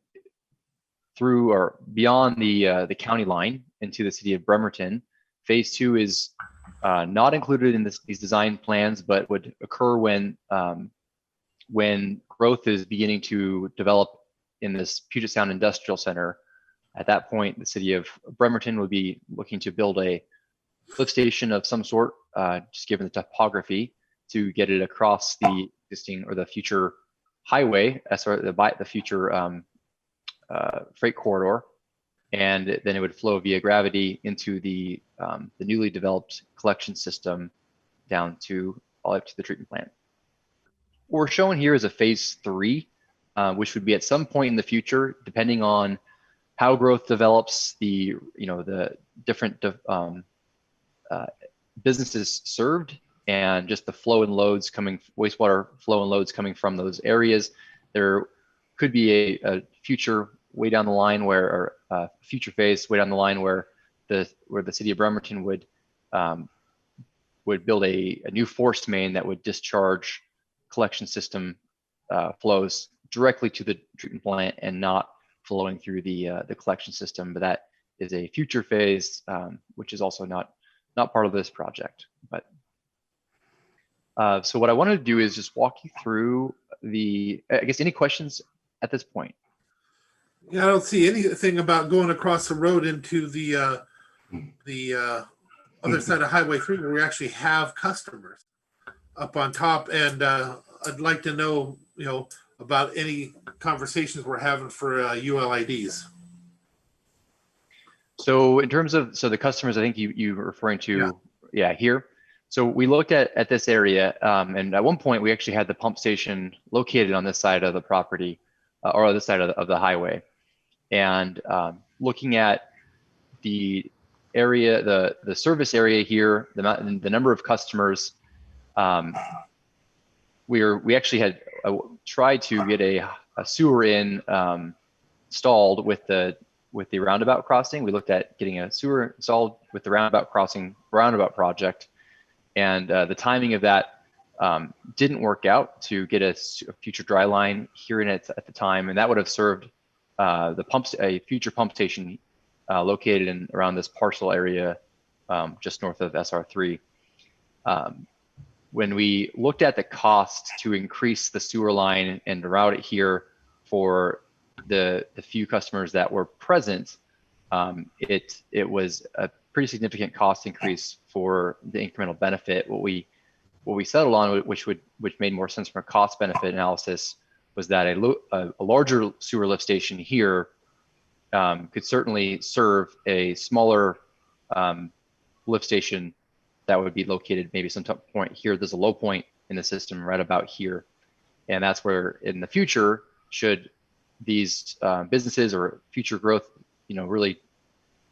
through or beyond the county line into the city of Bremerton. Phase two is not included in these design plans, but would occur when growth is beginning to develop in this Puget Sound Industrial Center. At that point, the city of Bremerton would be looking to build a lift station of some sort, just given the topography, to get it across the existing or the future highway, the future freight corridor, and then it would flow via gravity into the newly developed collection system down to all up to the treatment plant. What we're showing here is a phase three, which would be at some point in the future, depending on how growth develops, the different businesses served, and just the flow and loads wastewater flow and loads coming from those areas. There could be a future way down the line where, or future phase way down the line where the city of Bremerton would build a new force main that would discharge collection system flows directly to the treatment plant and not flowing through the collection system. But that is a future phase, which is also not part of this project. But so what I wanted to do is just walk you through I guess any questions at this point? Yeah, I don't see anything about going across the road into the other side of Highway 3 where we actually have customers up on top. And I'd like to know, about any conversations we're having for ULIDs. So in terms of, the customers, I think you were referring to, here. So we looked at this area, and at one point we actually had the pump station located on this side of the property, or on this side of the highway. And looking at the area, the service area here, the number of customers, we actually had tried to get a sewer installed with the roundabout crossing. We looked at getting a sewer installed with the roundabout project, and the timing of that didn't work out to get a future dry line here in it at the time, and that would have served a future pump station located in around this parcel area just north of SR3. When we looked at the cost to increase the sewer line and route it here for the few customers that were present, it was a pretty significant cost increase for the incremental benefit. What we settled on, which made more sense from a cost benefit analysis, was that a larger sewer lift station here could certainly serve a smaller lift station that would be located maybe some point here. There's a low point in the system right about here. And that's where in the future, should these businesses or future growth, really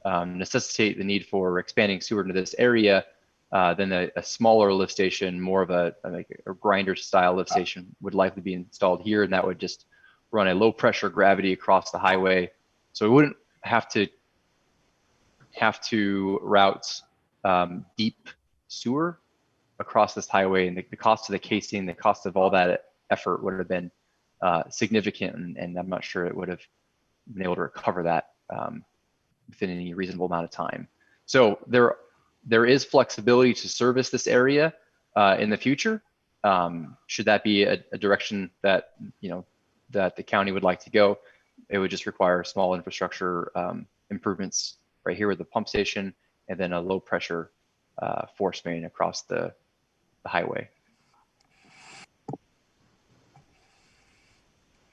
necessitate the need for expanding sewer into this area, then a smaller lift station, more of a grinder style lift station would likely be installed here. And that would just run a low pressure gravity across the highway. So we wouldn't have to route deep sewer across this highway, and the cost of the casing, the cost of all that effort would have been significant, and I'm not sure it would have been able to recover that within any reasonable amount of time. So there is flexibility to service this area in the future. Should that be a direction that that the county would like to go, it would just require small infrastructure improvements right here with the pump station, and then a low pressure force main across the highway.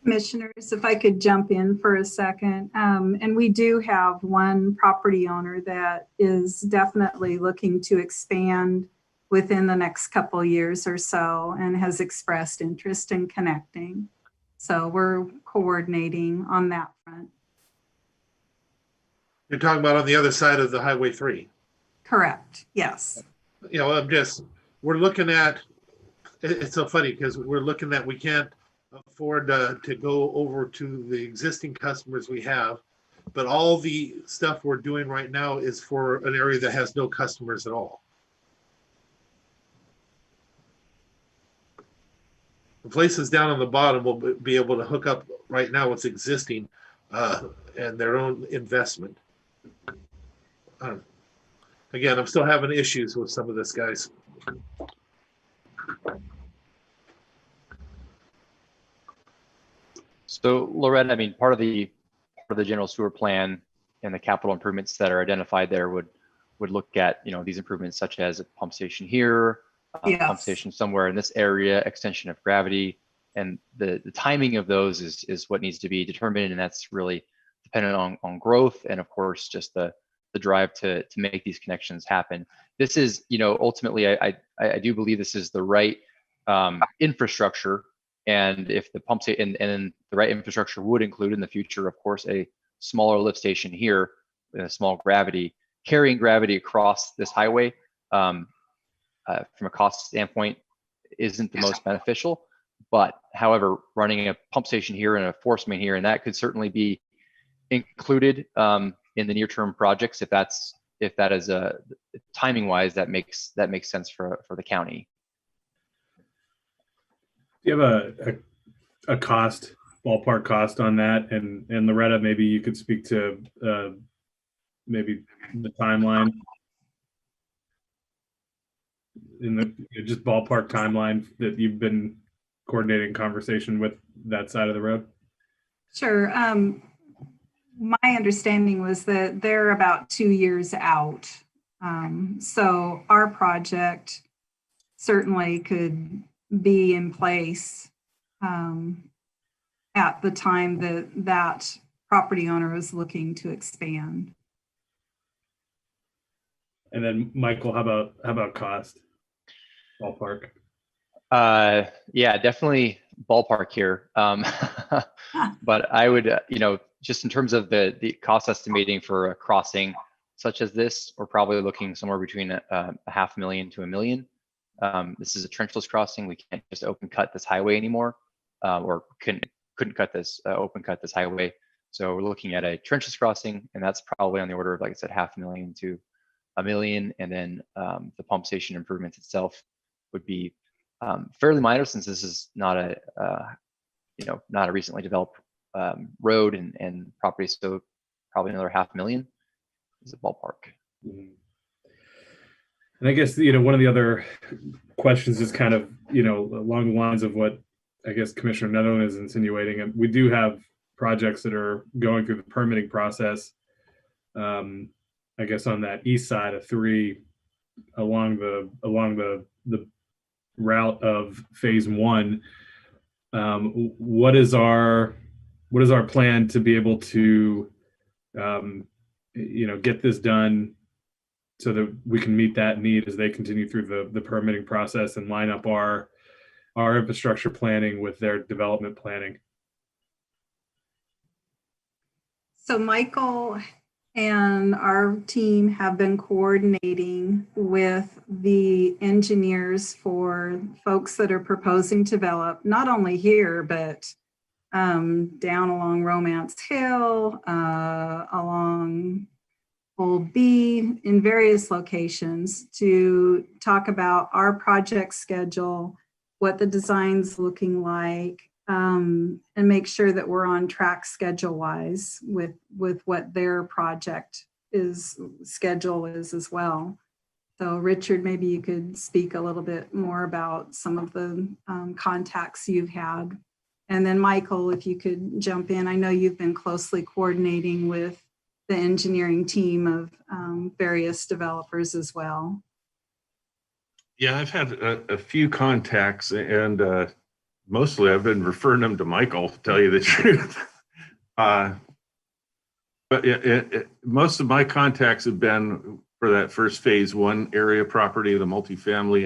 Commissioners, if I could jump in for a second. And we do have one property owner that is definitely looking to expand within the next couple years or so and has expressed interest in connecting. So we're coordinating on that front. You're talking about on the other side of the Highway 3. Correct, yes. We're looking at, it's so funny because we're looking at, we can't afford to go over to the existing customers we have, but all the stuff we're doing right now is for an area that has no customers at all. The places down on the bottom will be able to hook up right now what's existing and their own investment. Again, I'm still having issues with some of this, guys. So Loretta, I mean, part of the general sewer plan and the capital improvements that are identified there would look at these improvements, such as a pump station here, Yes. Pump station somewhere in this area, extension of gravity, and the timing of those is what needs to be determined, and that's really dependent on growth and of course just the drive to make these connections happen. This is ultimately I do believe this is the right infrastructure. And if the pump station and the right infrastructure would include in the future, of course, a smaller lift station here with a small gravity, carrying gravity across this highway from a cost standpoint isn't the most beneficial. But however, running a pump station here and a force main here, and that could certainly be included in the near-term projects if that is timing wise that makes sense for the county. Do you have a cost, ballpark cost on that? And Loretta, maybe you could speak to maybe the timeline, in the just ballpark timeline that you've been coordinating conversation with that side of the road. Sure. My understanding was that they're about 2 years out. So our project certainly could be in place at the time that property owner is looking to expand. And then Michael, how about cost? Ballpark. Yeah, definitely ballpark here. But I would, just in terms of the cost estimating for a crossing such as this, we're probably looking somewhere between a $500,000 to $1 million. This is a trenchless crossing. We can't just open cut this highway anymore, or couldn't cut this open cut this highway. So we're looking at a trenchless crossing, and that's probably on the order of, like I said, $500,000 to $1 million. And then the pump station improvements itself would be fairly minor, since this is not a recently developed road and property. So probably another $500,000 is a ballpark. Mm-hmm. And I guess, one of the other questions is kind of, along the lines of what I guess Commissioner Netherland is insinuating, and we do have projects that are going through the permitting process. I guess on that east side of 3, along the route of phase 1. What is our plan to be able to get this done so that we can meet that need as they continue through the permitting process and line up our infrastructure planning with their development planning? So Michael and our team have been coordinating with the engineers for folks that are proposing to develop, not only here, but down along Romance Hill, along Old B, in various locations, to talk about our project schedule, what the design's looking like, and make sure that we're on track schedule-wise with what their project schedule is as well. So Richard, maybe you could speak a little bit more about some of the contacts you've had. And then Michael, if you could jump in. I know you've been closely coordinating with the engineering team of various developers as well. Yeah, I've had a few contacts, and mostly I've been referring them to Michael, to tell you the truth. But most of my contacts have been for that first phase 1 area property, the multifamily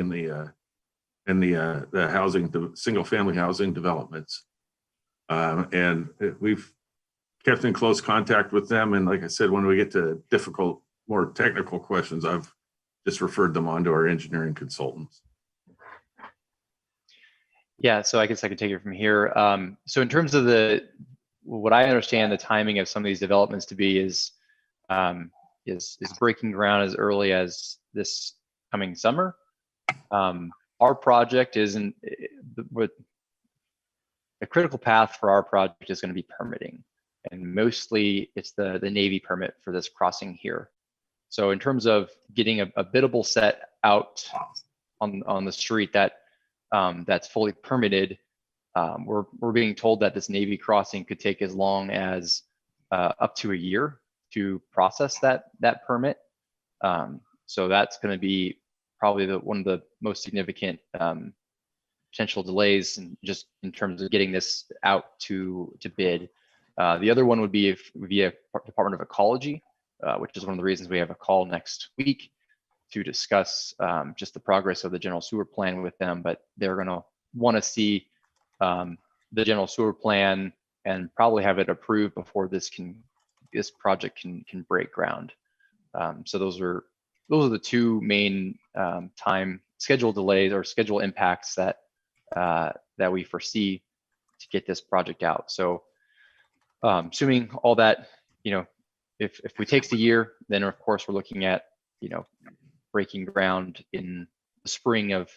and the housing, the single family housing developments. And we've kept in close contact with them. And like I said, when we get to difficult, more technical questions, I've just referred them on to our engineering consultants. Yeah, so I guess I could take it from here. So in terms of what I understand the timing of some of these developments to be is breaking ground as early as this coming summer. Our project isn't, the critical path for our project is going to be permitting, and mostly it's the Navy permit for this crossing here. So in terms of getting a biddable set out on the street that's fully permitted, we're being told that this Navy crossing could take as long as up to a year to process that permit. So that's going to be probably one of the most significant potential delays, just in terms of getting this out to bid. The other one would be via Department of Ecology, which is one of the reasons we have a call next week to discuss just the progress of the general sewer plan with them. But they're going to want to see the general sewer plan and probably have it approved before this project can break ground. So those are the two main time schedule delays or schedule impacts that we foresee to get this project out. So assuming all that, if we takes a year, then of course we're looking at breaking ground in the spring of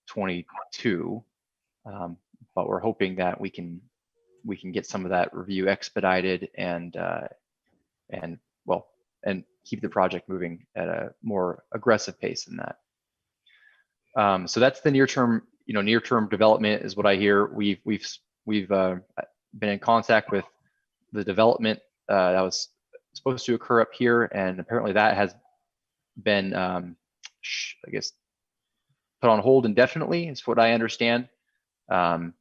22. But we're hoping that we can get some of that review expedited and keep the project moving at a more aggressive pace than that. So that's the near-term development is what I hear. We've been in contact with the development that was supposed to occur up here, and apparently that has been, I guess, put on hold indefinitely, is what I understand. And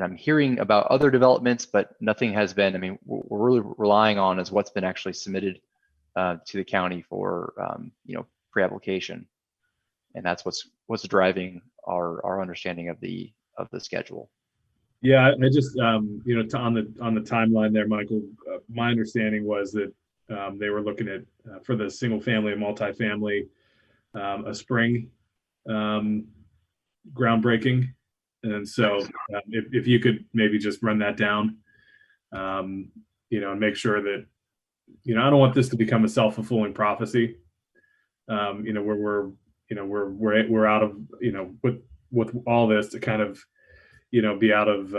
I'm hearing about other developments, but nothing has been. I mean, we're really relying on is what's been actually submitted to the county for pre-application, and that's what's driving our understanding of the schedule. Yeah, I just on the timeline there, Michael. My understanding was that they were looking at for the single family and multifamily a spring groundbreaking, and so if you could maybe just run that down, and make sure that I don't want this to become a self-fulfilling prophecy, where we're out of with all this to kind of be out of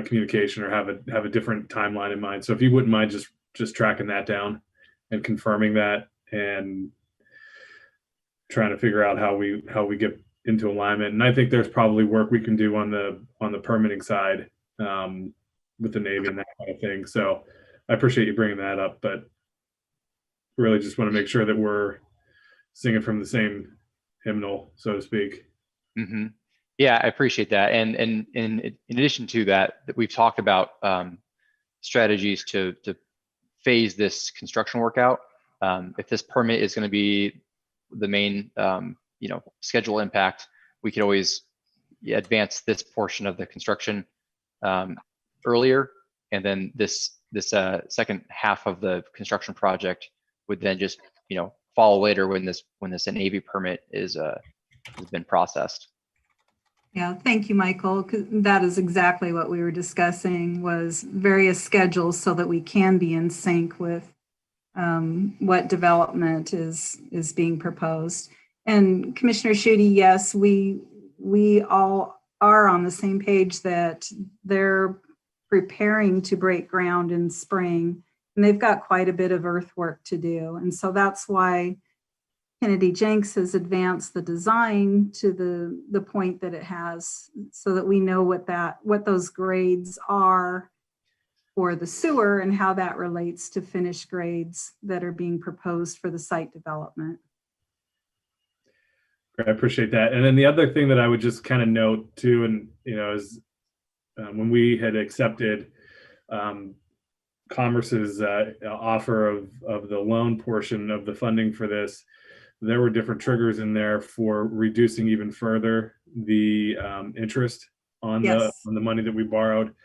communication or have a different timeline in mind. So if you wouldn't mind just tracking that down and confirming that and trying to figure out how we get into alignment. And I think there's probably work we can do on the permitting side with the Navy and that kind of thing. So I appreciate you bringing that up, but really just want to make sure that we're singing from the same hymnal, so to speak. Mm-hmm. Yeah, I appreciate that. And in addition to that, we've talked about strategies to phase this construction work out. If this permit is going to be the main schedule impact, we could always advance this portion of the construction earlier, and then this second half of the construction project would then just follow later when this Navy permit has been processed. Yeah, thank you, Michael. 'Cause that is exactly what we were discussing, was various schedules so that we can be in sync with what development is being proposed. And Commissioner Schutte, yes, we all are on the same page that they're preparing to break ground in spring, and they've got quite a bit of earthwork to do. And so that's why Kennedy-Jenks has advanced the design to the point that it has, so that we know what those grades are for the sewer and how that relates to finished grades that are being proposed for the site development. Great, I appreciate that. And then the other thing that I would just kind of note too, and is when we had accepted Commerce's offer of the loan portion of the funding for this, there were different triggers in there for reducing even further the interest on the money that we borrowed.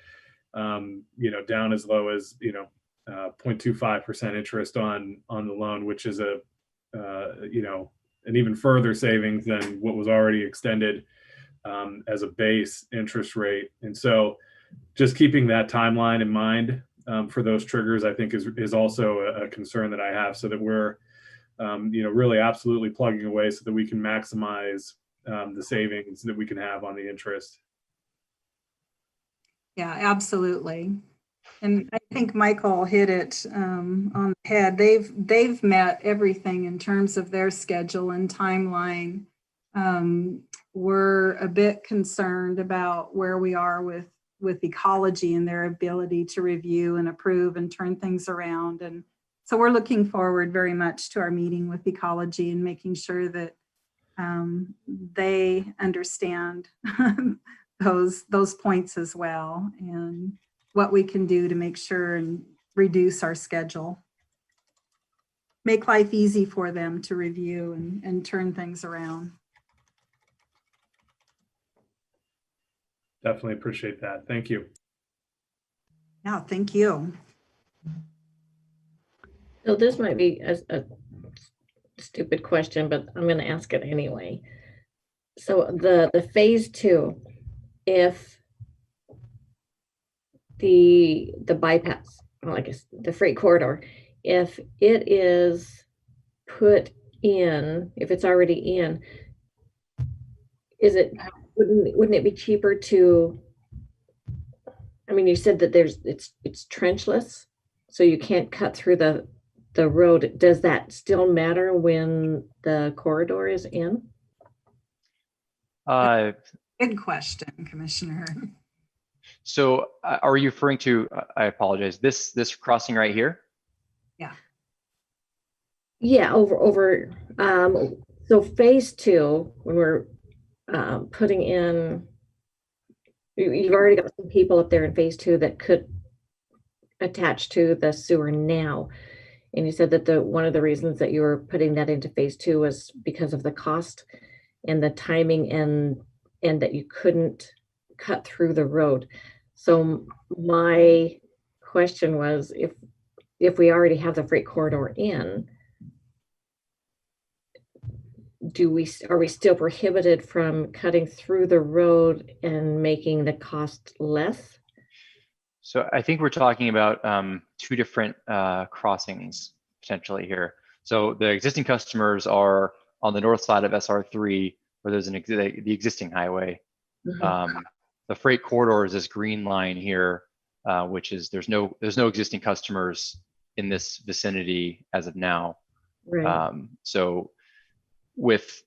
Down as low as 0.25% interest on the loan, which is an even further savings than what was already extended as a base interest rate. And so just keeping that timeline in mind for those triggers, I think is also a concern that I have, so that we're really absolutely plugging away so that we can maximize the savings that we can have on the interest. Yeah, absolutely. And I think Michael hit it on the head. They've met everything in terms of their schedule and timeline. We're a bit concerned about where we are with ecology and their ability to review and approve and turn things around. And so we're looking forward very much to our meeting with ecology and making sure that they understand those points as well, and what we can do to make sure and reduce our schedule. Make life easy for them to review and turn things around. Definitely appreciate that. Thank you. Yeah, thank you. So this might be a stupid question, but I'm going to ask it anyway. So the phase 2, if the bypass, well, I guess the freight corridor, if it is put in, if it's already in, wouldn't it be cheaper to, I mean, you said that it's trenchless, so you can't cut through the road. Does that still matter when the corridor is in? Good question, Commissioner. So are you referring to, I apologize, this crossing right here? Yeah. Yeah, over. So phase 2, when we're putting in, you've already got some people up there in phase 2 that could attach to the sewer now. And you said that one of the reasons that you were putting that into phase 2 was because of the cost and the timing, and that you couldn't cut through the road. So my question was, if we already have the freight corridor in, are we still prohibited from cutting through the road and making the cost less? So I think we're talking about two different crossings potentially here. So the existing customers are on the north side of SR3, where there's the existing highway. Mm-hmm. The freight corridor is this green line here, which is there's no existing customers in this vicinity as of now. Right. So with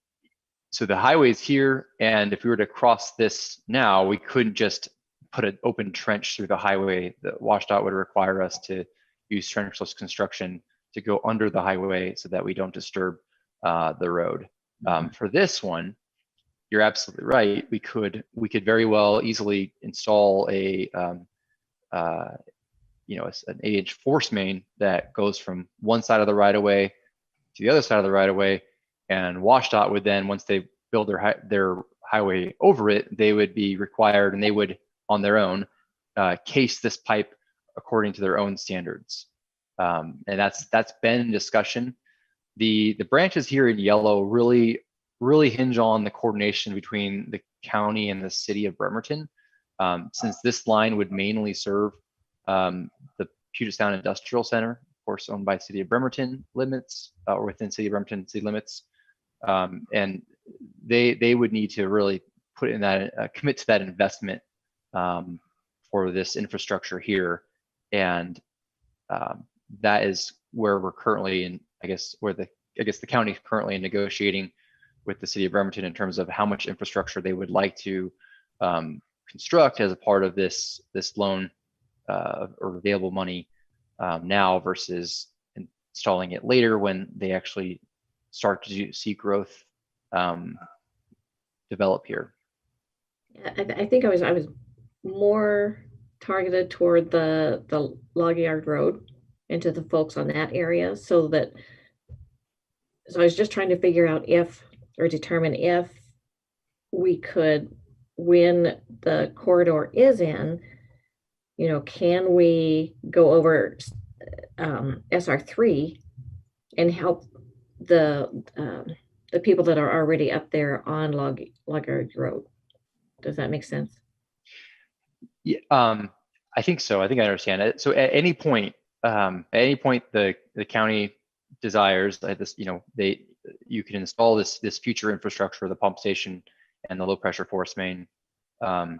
so the highway's here, and if we were to cross this now, we couldn't just put an open trench through the highway. The WSDOT would require us to use trenchless construction to go under the highway so that we don't disturb the road. For this one, you're absolutely right. We could very well easily install a an 8-inch force main that goes from one side of the right of way to the other side of the right of way, and WSDOT would then, once they build their highway over it, they would be required, and they would on their own case this pipe according to their own standards. And that's been in discussion. The branches here in yellow really hinge on the coordination between the county and the city of Bremerton. Since this line would mainly serve the Puget Sound Industrial Center, of course, owned by City of Bremerton limits, or within City of Bremerton city limits, and they would need to really put in that commit to that investment for this infrastructure here, and that is where we're currently in. I guess the county is currently negotiating with the City of Bremerton in terms of how much infrastructure they would like to construct as a part of this loan or available money now versus installing it later when they actually start to see growth develop here. I think I was more targeted toward the log yard road and to the folks on that area, so I was just trying to figure out determine if we could, when the corridor is in, can we go over SR3 and help the people that are already up there on log yard road? Does that make sense? Yeah, I think so. I think I understand it. So at any point the county desires this, you can install this future infrastructure, the pump station and the low pressure force main to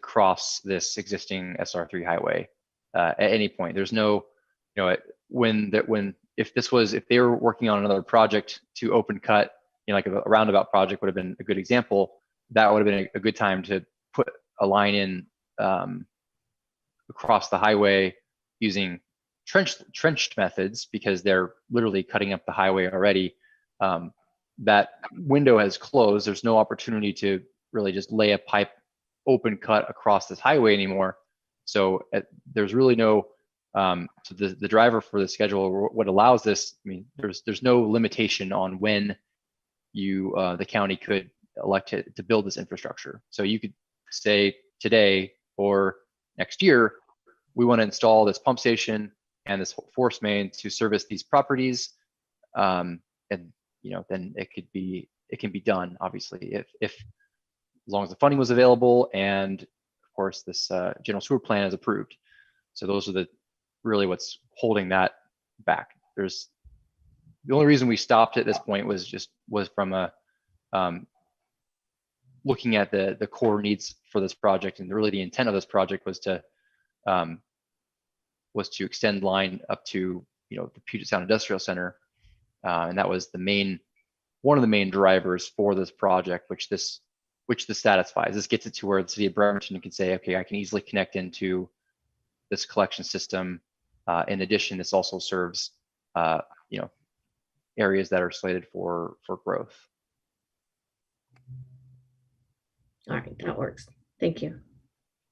cross this existing SR3 highway at any point. There's no, if they were working on another project to open cut, like a roundabout project would have been a good example. That would have been a good time to put a line in across the highway using trenched methods, because they're literally cutting up the highway already. That window has closed. There's no opportunity to really just lay a pipe open cut across this highway anymore. So there's really no, so the driver for the schedule, what allows this, there's no limitation on when the county could elect to build this infrastructure. So you could say today or next year, we want to install this pump station and this force main to service these properties, and then it can be done, obviously, if as long as the funding was available, and of course this general sewer plan is approved. So those are really what's holding that back. The only reason we stopped at this point was from a looking at the core needs for this project, and really the intent of this project was to extend line up to the Puget Sound Industrial Center, and that was one of the main drivers for this project, which this satisfies. This gets it to where the City of Bremerton can say, okay, I can easily connect into this collection system. In addition, this also serves areas that are slated for growth. All right, that works. Thank you.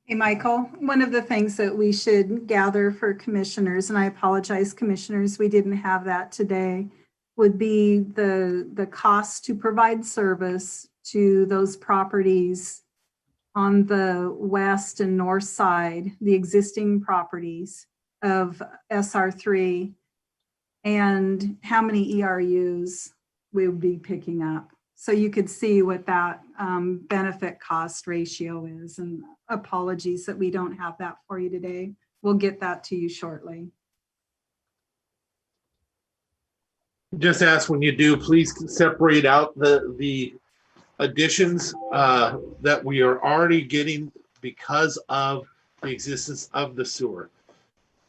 Hey, Michael, one of the things that we should gather for commissioners, and I apologize, commissioners, we didn't have that today, would be the cost to provide service to those properties on the west and north side, the existing properties of SR3, and how many ERUs we would be picking up. So you could see what that benefit cost ratio is, and apologies that we don't have that for you today. We'll get that to you shortly. Just ask when you do, please separate out the additions that we are already getting because of the existence of the sewer.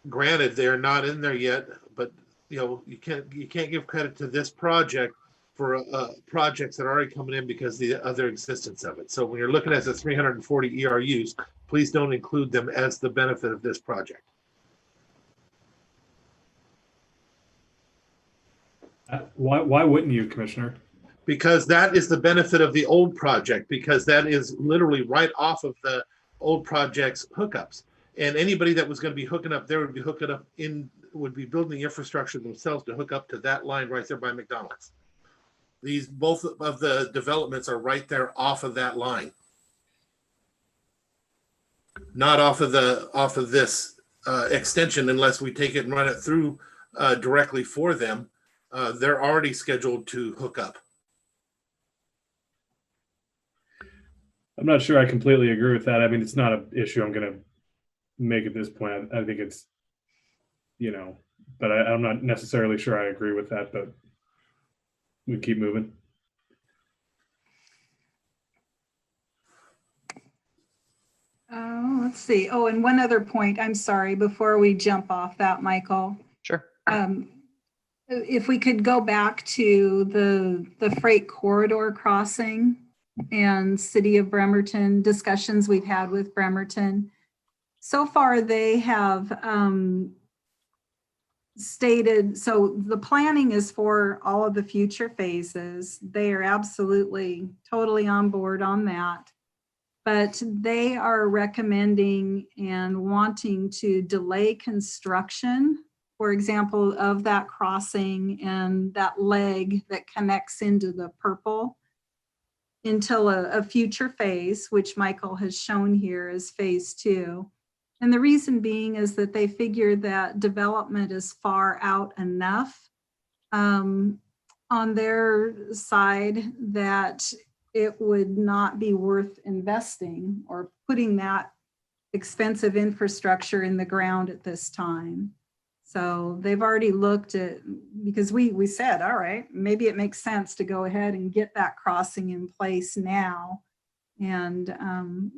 Granted, they're not in there yet, but you can't give credit to this project for projects that are already coming in because of the other existence of it. So when you're looking at the 340 ERUs, please don't include them as the benefit of this project. Why wouldn't you, Commissioner? Because that is the benefit of the old project, because that is literally right off of the old project's hookups. And anybody that was going to be hooking up there would be hooking up would be building the infrastructure themselves to hook up to that line right there by McDonald's. These both of the developments are right there off of that line, not off of this extension unless we take it and run it through directly for them. They're already scheduled to hook up. I'm not sure I completely agree with that. I mean, it's not an issue I'm going to make at this point. I think it's, but I'm not necessarily sure I agree with that, but we keep moving. Let's see. Oh, and one other point. I'm sorry, before we jump off that, Michael. Sure. If we could go back to the freight corridor crossing and City of Bremerton discussions we've had with Bremerton. So far, they have stated, so the planning is for all of the future phases. They are absolutely, totally on board on that. But they are recommending and wanting to delay construction, for example, of that crossing and that leg that connects into the purple until a future phase, which Michael has shown here as phase 2. And the reason being is that they figure that development is far out enough on their side that it would not be worth investing or putting that expensive infrastructure in the ground at this time. So they've already looked at, because we said, all right, maybe it makes sense to go ahead and get that crossing in place now. And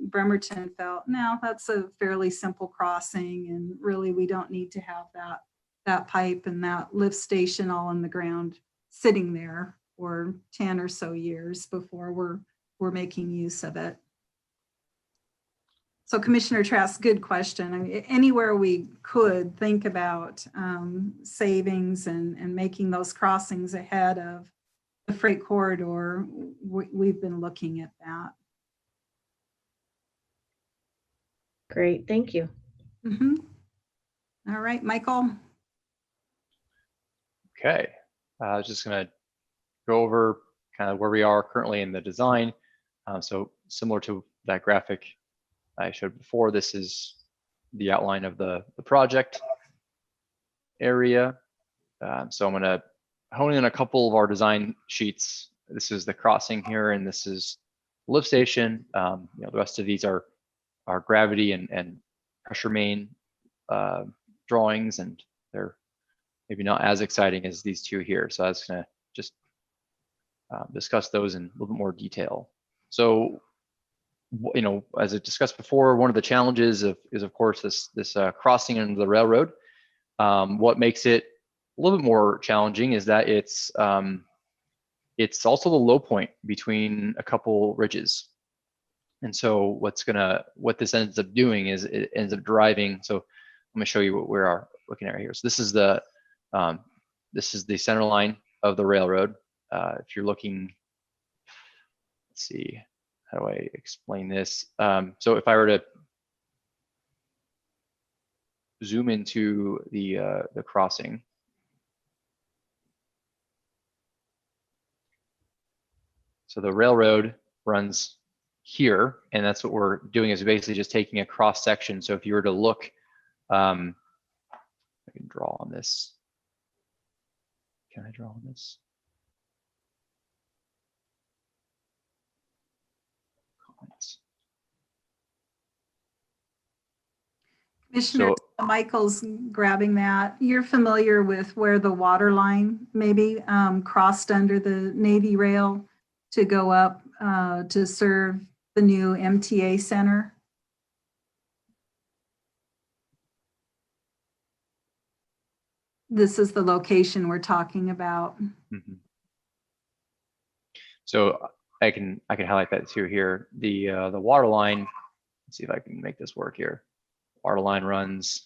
Bremerton felt, no, that's a fairly simple crossing, and really we don't need to have that pipe and that lift station all in the ground sitting there for 10 or so years before we're making use of it. So Commissioner Trask, good question. I mean, anywhere we could think about savings and making those crossings ahead of the freight corridor, we've been looking at that. Great, thank you. Mm-hmm. All right, Michael. Okay, I was just going to go over kind of where we are currently in the design. So similar to that graphic I showed before, this is the outline of the project area. So I'm going to hone in a couple of our design sheets. This is the crossing here, and this is the lift station. The rest of these are gravity and pressure main drawings, and they're maybe not as exciting as these two here. So I was going to just discuss those in a little bit more detail. So, as I discussed before, one of the challenges is of course this crossing under the railroad. What makes it a little bit more challenging is that it's also the low point between a couple ridges. And so what this ends up doing is it ends up driving. So I'm going to show you what we are looking at right here. So this is the center line of the railroad. If you're looking, let's see, how do I explain this? So if I were to zoom into the crossing, so the railroad runs here, and that's what we're doing, is basically just taking a cross section. So if you were to look, I can draw on this. Can I draw on this? Commissioner, Michael's grabbing that. You're familiar with where the water line maybe crossed under the Navy rail to go up to serve the new MTA center? This is the location we're talking about. Mm-hmm. So I can highlight that too here. The water line, let's see if I can make this work here. Water line runs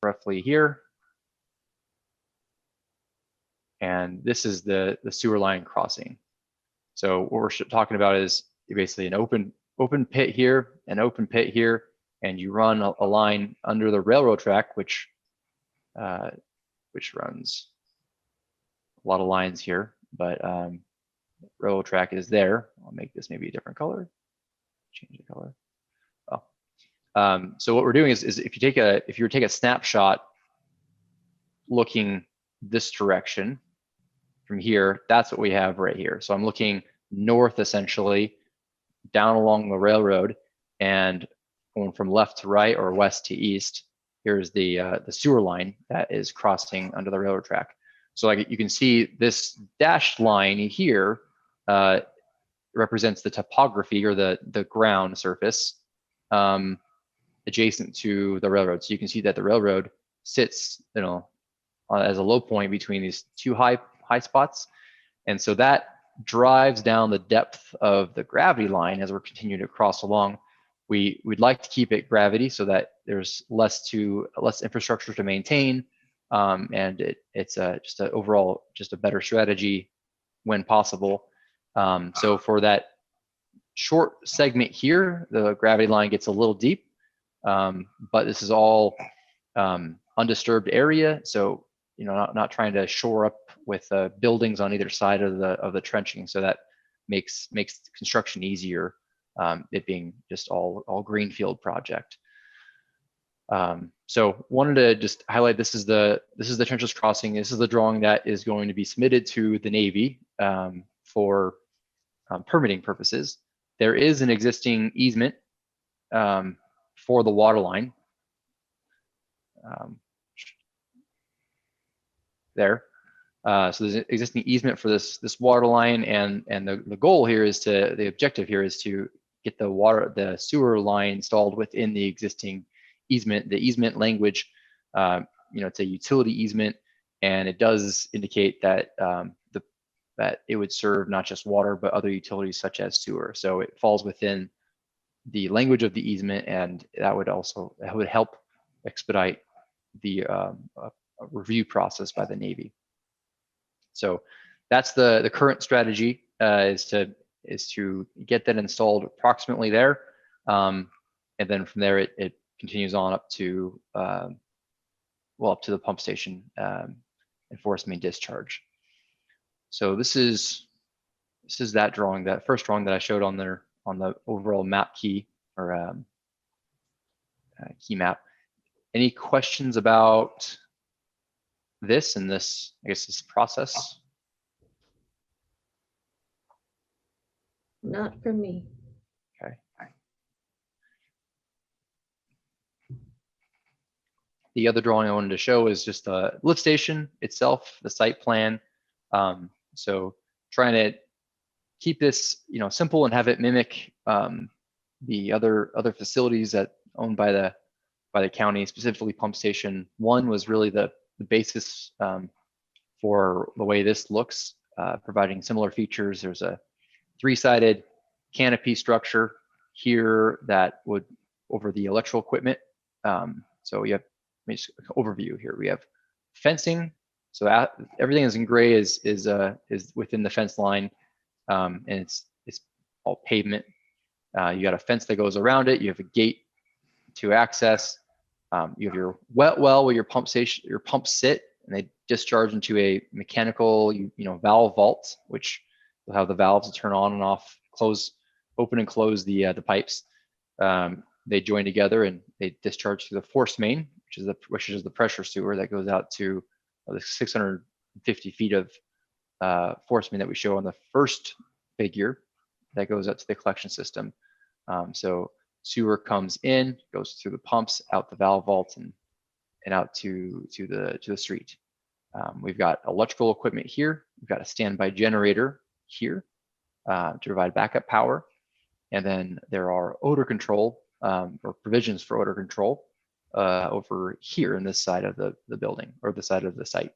roughly here. And this is the sewer line crossing. So what we're talking about is basically an open pit here, an open pit here, and you run a line under the railroad track, which runs a lot of lines here, but railroad track is there. I'll make this maybe a different color. Change the color. Oh. So what we're doing is if you were to take a snapshot looking this direction from here, that's what we have right here. So I'm looking north essentially down along the railroad and going from left to right or west to east. Here's the sewer line that is crossing under the railroad track. So like you can see this dashed line here represents the topography or the ground surface adjacent to the railroad. So you can see that the railroad sits, as a low point between these two high spots. And so that drives down the depth of the gravity line as we're continuing to cross along. We'd like to keep it gravity so that there's less infrastructure to maintain, and it's just an overall a better strategy when possible. So for that short segment here, the gravity line gets a little deep, but this is all undisturbed area. So not trying to shore up with buildings on either side of the trenching. So that makes construction easier. It being just all greenfield project. So wanted to just highlight this is the trenchless crossing. This is the drawing that is going to be submitted to the Navy for permitting purposes. There is an existing easement for the water line. There. So there's an existing easement for this water line, and the goal here is the objective here is to get the sewer line installed within the existing easement. The easement language, it's a utility easement, and it does indicate that that it would serve not just water but other utilities such as sewer. So it falls within the language of the easement, and that would help expedite the review process by the Navy. So that's the current strategy is to get that installed approximately there, and then from there it continues on up to the pump station and force main discharge. So this is that drawing, that first drawing that I showed on there on the overall map key or key map. Any questions about this and this, I guess, this process? Not for me. Okay. The other drawing I wanted to show is just the lift station itself, the site plan. So trying to keep this, simple and have it mimic the other facilities that owned by the county, specifically Pump Station 1 was really the basis for the way this looks, providing similar features. There's a 3-sided canopy structure here that would over the electrical equipment. So you have just an overview here. We have fencing. So everything is in gray is within the fence line, and it's all pavement. You got a fence that goes around it. You have a gate to access. You have your wet well where your pumps sit, and they discharge into a mechanical, valve vault, which will have the valves to turn on and off, open and close the pipes. They join together and they discharge through the force main, which is the pressure sewer that goes out to the 650 feet of force main that we show on the first figure that goes out to the collection system. So sewer comes in, goes through the pumps, out the valve vault, and out to the street. We've got electrical equipment here. We've got a standby generator here to provide backup power. And then there are odor control or provisions for odor control over here in this side of the building or the side of the site.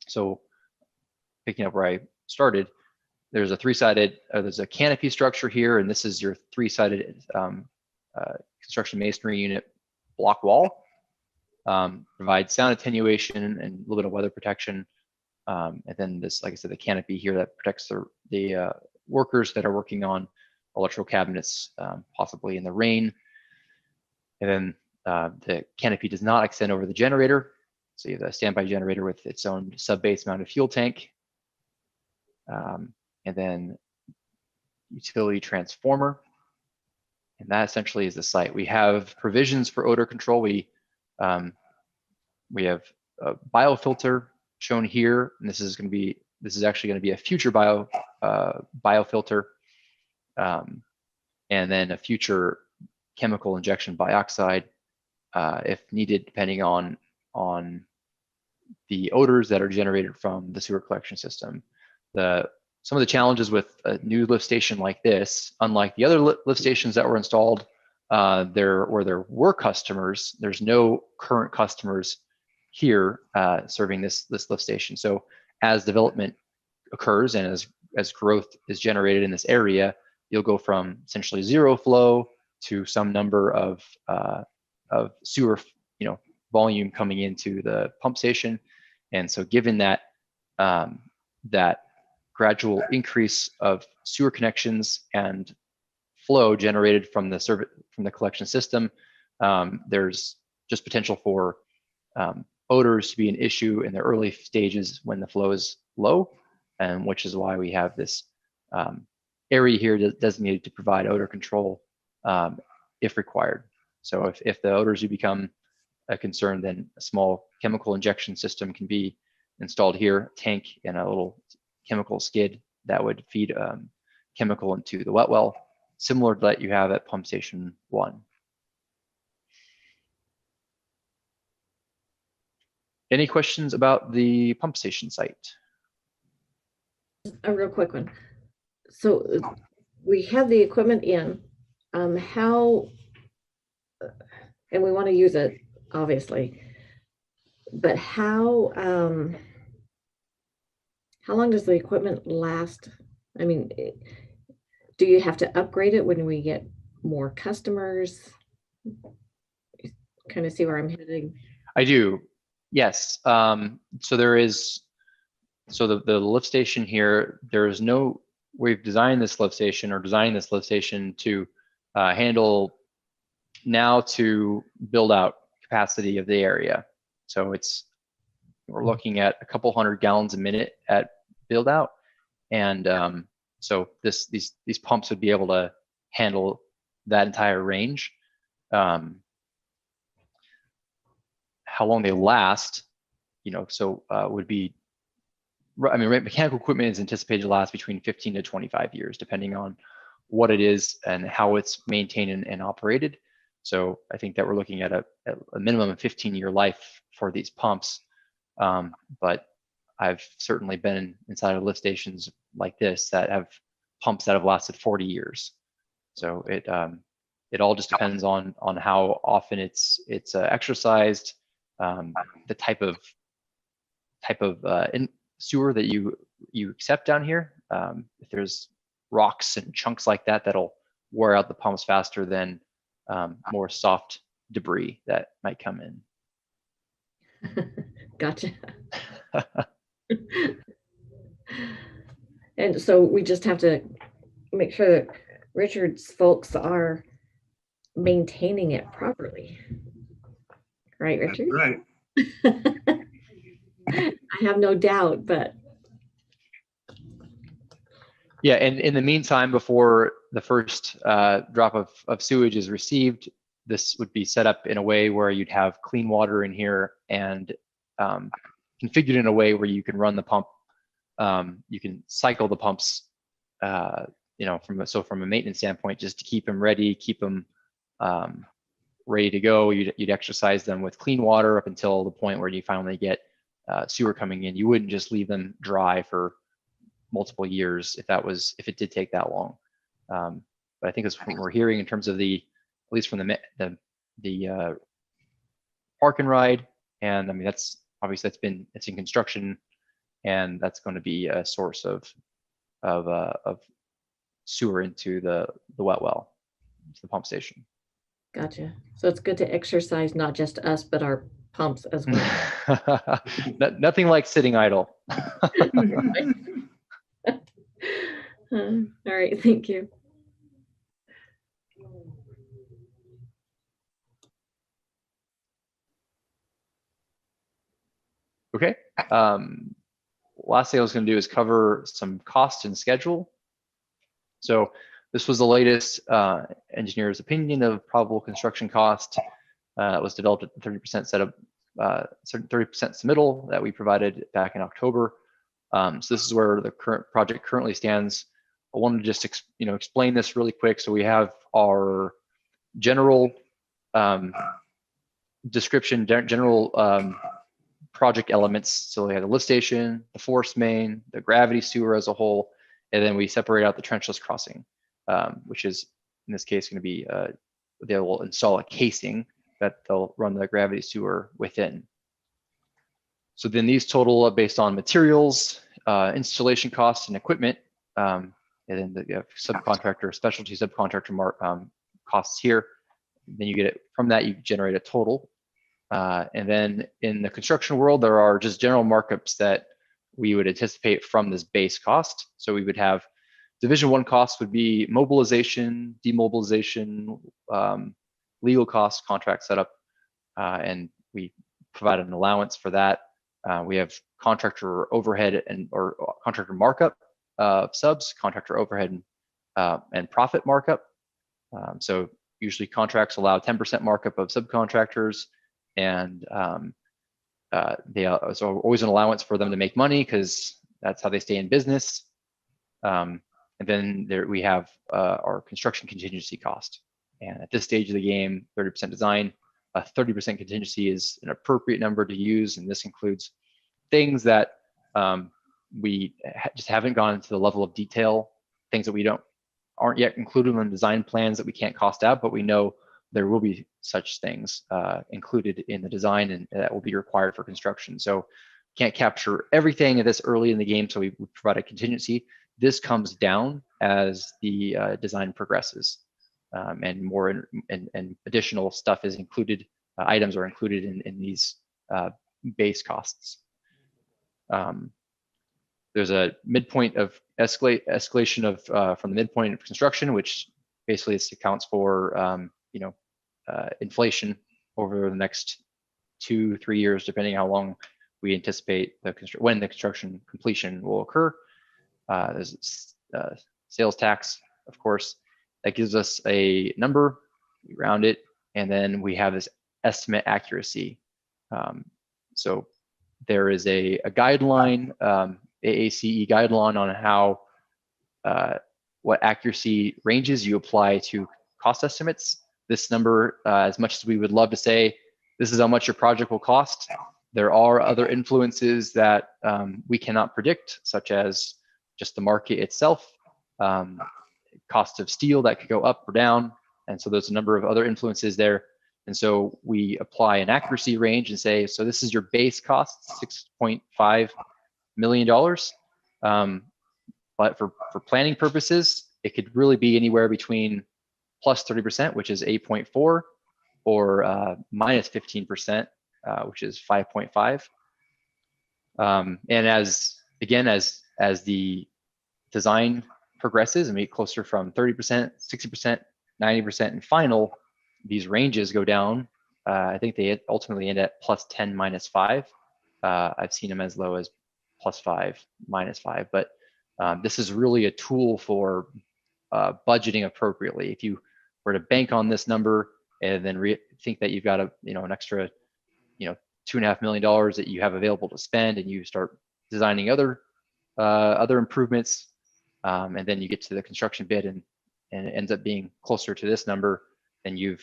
So picking up where I started, there's a three-sided, there's a canopy structure here, and this is your three-sided construction masonry unit block wall. Provides sound attenuation and a little bit of weather protection. And then this, like I said, the canopy here that protects the workers that are working on electrical cabinets, possibly in the rain. And then the canopy does not extend over the generator. So you have a standby generator with its own sub-base mounted fuel tank. And then utility transformer. And that essentially is the site. We have provisions for odor control. We have a biofilter shown here, and this is actually going to be a future biofilter, and then a future chemical injection bioxide, if needed, depending on the odors that are generated from the sewer collection system. Some of the challenges with a new lift station like this, unlike the other lift stations that were installed, where there were customers, there's no current customers here serving this lift station. So as development occurs and as growth is generated in this area, you'll go from essentially zero flow to some number of sewer, volume coming into the pump station. And so given that that gradual increase of sewer connections and flow generated from the collection system, there's just potential for odors to be an issue in the early stages when the flow is low, and which is why we have this area here designated to provide odor control if required. So if the odors do become a concern, then a small chemical injection system can be installed here, tank and a little chemical skid that would feed chemical into the wet well, similar to that you have at pump station 1. Any questions about the pump station site? A real quick one. So we have the equipment in, how, and we want to use it, obviously, but how long does the equipment last? I mean, do you have to upgrade it when we get more customers? Kind of see where I'm heading. I do. Yes. So there is, so the lift station here, there is no, we've designed this lift station or designing this lift station to handle now to build out capacity of the area. So we're looking at a couple 100 gallons a minute at build out. And so these pumps would be able to handle that entire range. How long they last, would be, I mean, mechanical equipment is anticipated to last between 15 to 25 years, depending on what it is and how it's maintained and operated. So I think that we're looking at a minimum of 15-year life for these pumps. But I've certainly been inside of lift stations like this that have pumps that have lasted 40 years. So it all just depends on how often it's exercised, the type of sewer that you accept down here. If there's rocks and chunks like that, that'll wear out the pumps faster than more soft debris that might come in. Gotcha. And so we just have to make sure that Richard's folks are maintaining it properly. Right, Richard? That's right. I have no doubt, but. Yeah, and in the meantime, before the first drop of sewage is received, this would be set up in a way where you'd have clean water in here and configured in a way where you can run the pump. You can cycle the pumps, from a maintenance standpoint, just to keep them ready, keep them ready to go. You'd exercise them with clean water up until the point where you finally get sewer coming in. You wouldn't just leave them dry for multiple years if it did take that long. But I think that's what we're hearing in terms of at least from the park and ride. And I mean, that's obviously it's in construction and that's going to be a source of sewer into the wet well, to the pump station. Gotcha. So it's good to exercise not just us, but our pumps as well. Nothing like sitting idle. All right, thank you. Okay. Last thing I was going to do is cover some cost and schedule. So this was the latest engineer's opinion of probable construction cost. It was developed at the 30% setup, 30% submittal that we provided back in October. So this is where the current project currently stands. I wanted to just explain this really quick. So we have our general description, general project elements. So we have the lift station, the force main, the gravity sewer as a whole, and then we separate out the trenchless crossing, which is in this case going to be they will install a casing that they'll run the gravity sewer within. So then these total based on materials, installation costs, and equipment, and then the subcontractor, specialty subcontractor costs here. Then you get it from that, you generate a total. And then in the construction world, there are just general markups that we would anticipate from this base cost. So we would have Division 1 costs would be mobilization, demobilization, legal costs, contract setup, and we provide an allowance for that. We have contractor overhead or contractor markup subs, contractor overhead and profit markup. So usually contracts allow 10% markup of subcontractors, and so always an allowance for them to make money because that's how they stay in business. And then there we have our construction contingency cost. And at this stage of the game, 30% design, 30% contingency is an appropriate number to use. And this includes things that we just haven't gone into the level of detail, things that we aren't yet included in design plans that we can't cost out, but we know there will be such things included in the design and that will be required for construction. So can't capture everything at this early in the game, so we provide a contingency. This comes down as the design progresses, and more and additional stuff is included, items are included in these base costs. There's a midpoint of escalation of from the midpoint of construction, which basically accounts for inflation over the next 2-3 years, depending how long we anticipate when the construction completion will occur. There's sales tax, of course, that gives us a number, we round it, and then we have this estimate accuracy. So there is a guideline, AACE guideline on how what accuracy ranges you apply to cost estimates. This number, as much as we would love to say, this is how much your project will cost, there are other influences that we cannot predict, such as just the market itself, cost of steel that could go up or down. And so there's a number of other influences there. And so we apply an accuracy range and say, so this is your base cost, $6.5 million. But for planning purposes, it could really be anywhere between plus 30%, which is 8.4, or minus 15%, which is 5.5. And as the design progresses and we get closer from 30%, 60%, 90%, and final, these ranges go down. I think they ultimately end at plus 10, minus 5. I've seen them as low as plus 5, minus 5. But this is really a tool for budgeting appropriately. If you were to bank on this number and then think that you've got an extra, $2.5 million that you have available to spend, and you start designing other improvements, and then you get to the construction bid and it ends up being closer to this number, then you've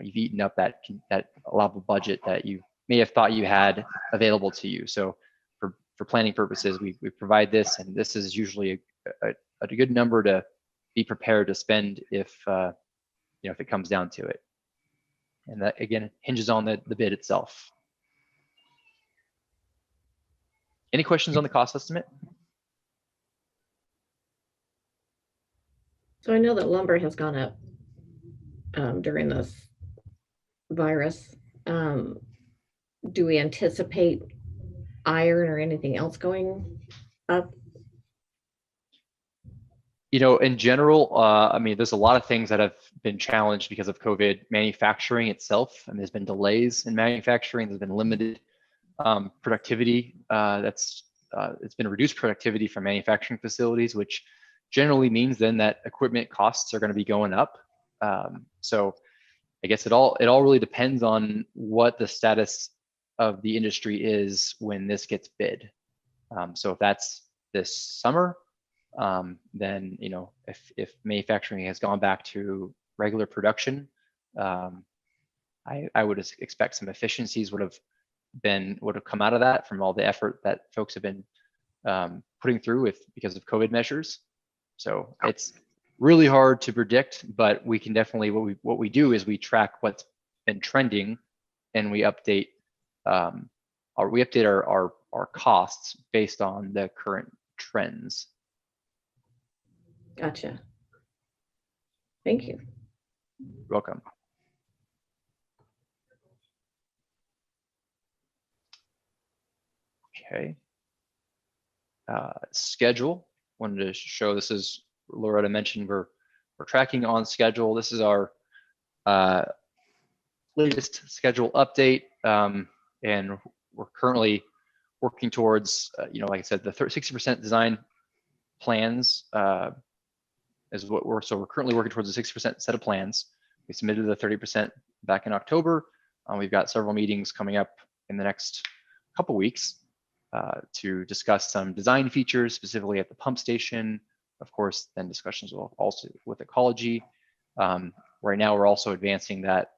eaten up that allowable budget that you may have thought you had available to you. So for planning purposes, we provide this, and this is usually a good number to be prepared to spend if it comes down to it. And that again hinges on the bid itself. Any questions on the cost estimate? So I know that lumber has gone up during this virus. Do we anticipate iron or anything else going up? You know, in general, I mean, there's a lot of things that have been challenged because of COVID. Manufacturing itself, and there's been delays in manufacturing. There's been limited productivity. It's been reduced productivity from manufacturing facilities, which generally means then that equipment costs are going to be going up. So I guess it all really depends on what the status of the industry is when this gets bid. So if that's this summer, then, you know, if manufacturing has gone back to regular production, I would expect some efficiencies would have come out of that from all the effort that folks have been putting through because of COVID measures. So it's really hard to predict, but we can definitely, what we do is we track what's been trending, and we update our costs based on the current trends. Gotcha. Thank you. You're welcome. Okay. Schedule. Wanted to show, this is, Loretta mentioned, we're tracking on schedule. This is our latest schedule update, and we're currently working towards, you know, like I said, the 60% design plans is what we're currently working towards a 60% set of plans. We submitted the 30% back in October. We've got several meetings coming up in the next couple weeks to discuss some design features, specifically at the pump station. Of course, then discussions will also with ecology. Right now, we're also advancing that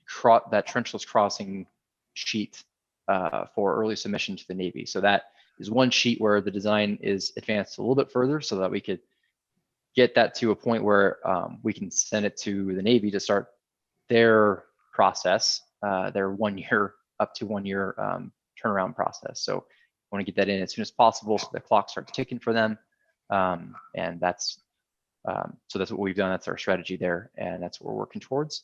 trenchless crossing sheet for early submission to the Navy. So that is one sheet where the design is advanced a little bit further, so that we could get that to a point where we can send it to the Navy to start their process, their 1 year, up to 1 year turnaround process. So I want to get that in as soon as possible so the clock starts ticking for them. And that's what we've done. That's our strategy there, and that's what we're working towards.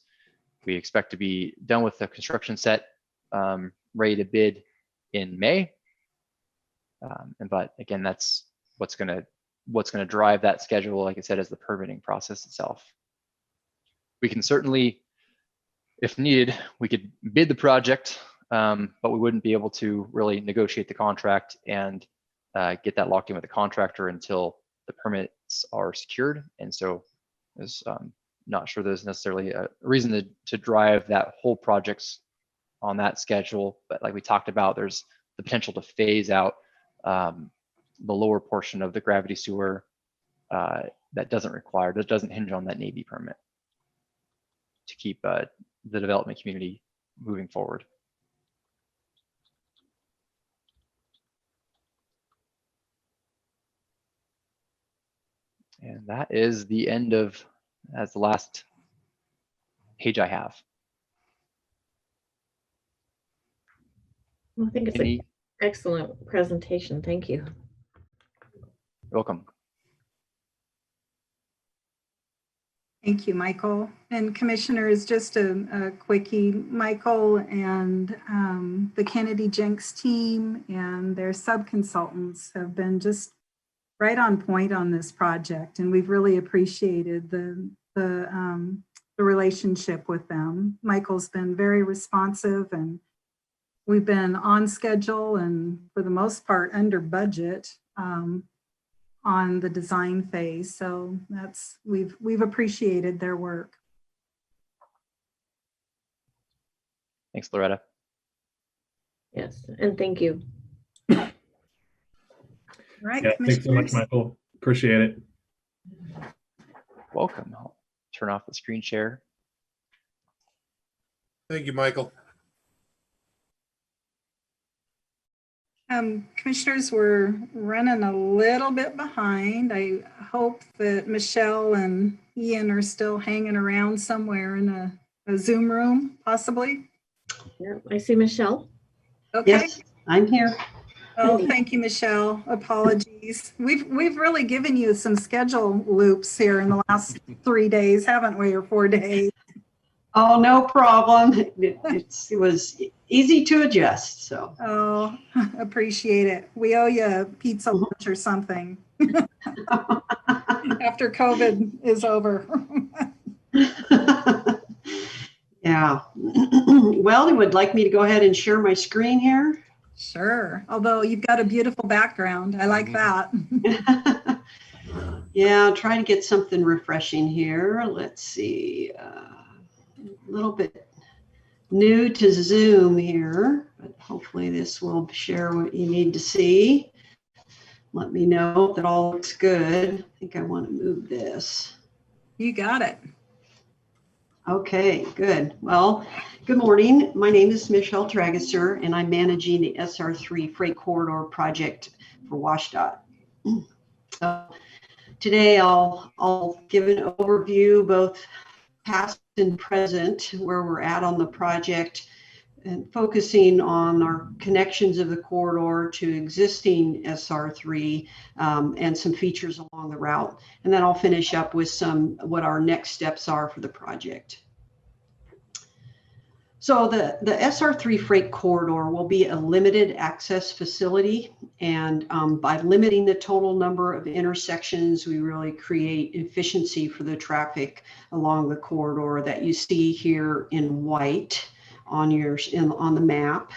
We expect to be done with the construction set, ready to bid in May. But again, that's what's going to drive that schedule, like I said, is the permitting process itself. We can certainly, if needed, we could bid the project, but we wouldn't be able to really negotiate the contract and get that locked in with the contractor until the permits are secured. And so there's not sure there's necessarily a reason to drive that whole project on that schedule. But like we talked about, there's the potential to phase out the lower portion of the gravity sewer that doesn't hinge on that Navy permit, to keep the development community moving forward. And that is the end of, that's the last page I have. Well, I think it's an excellent presentation. Thank you. Welcome. Thank you, Michael. And commissioners, just a quickie, Michael and the Kennedy-Jenks team and their sub-consultants have been just right on point on this project. And we've really appreciated the relationship with them. Michael's been very responsive, and we've been on schedule and for the most part under budget on the design phase. So we've appreciated their work. Thanks, Loretta. Yes, and thank you. All right, yeah, thanks so much, Michael. Appreciate it. Welcome. I'll turn off the screen share. Thank you, Michael. Commissioners, we're running a little bit behind. I hope that Michelle and Ian are still hanging around somewhere in a Zoom room, possibly. Yeah, I see Michelle. Okay. Yes, I'm here. Oh, thank you, Michelle. Apologies. We've really given you some schedule loops here in the last 3 days, haven't we, or 4 days? Oh, no problem. It was easy to adjust. So. Oh, appreciate it. We owe you a pizza lunch or something after COVID is over. Yeah. Well, you would like me to go ahead and share my screen here? Sure. Although you've got a beautiful background. I like that. Yeah, I'll try to get something refreshing here. Let's see. A little bit new to Zoom here, but hopefully this will share what you need to see. Let me know if it all looks good. I think I want to move this. You got it. Okay, good. Well, good morning. My name is Michelle Tragesser, and I'm managing the SR3 Freight Corridor project for WSDOT. Today, I'll give an overview, both past and present, where we're at on the project, and focusing on our connections of the corridor to existing SR3 and some features along the route. And then I'll finish up with what our next steps are for the project. So the SR3 Freight Corridor will be a limited access facility. And by limiting the total number of intersections, we really create efficiency for the traffic along the corridor that you see here in white on the map.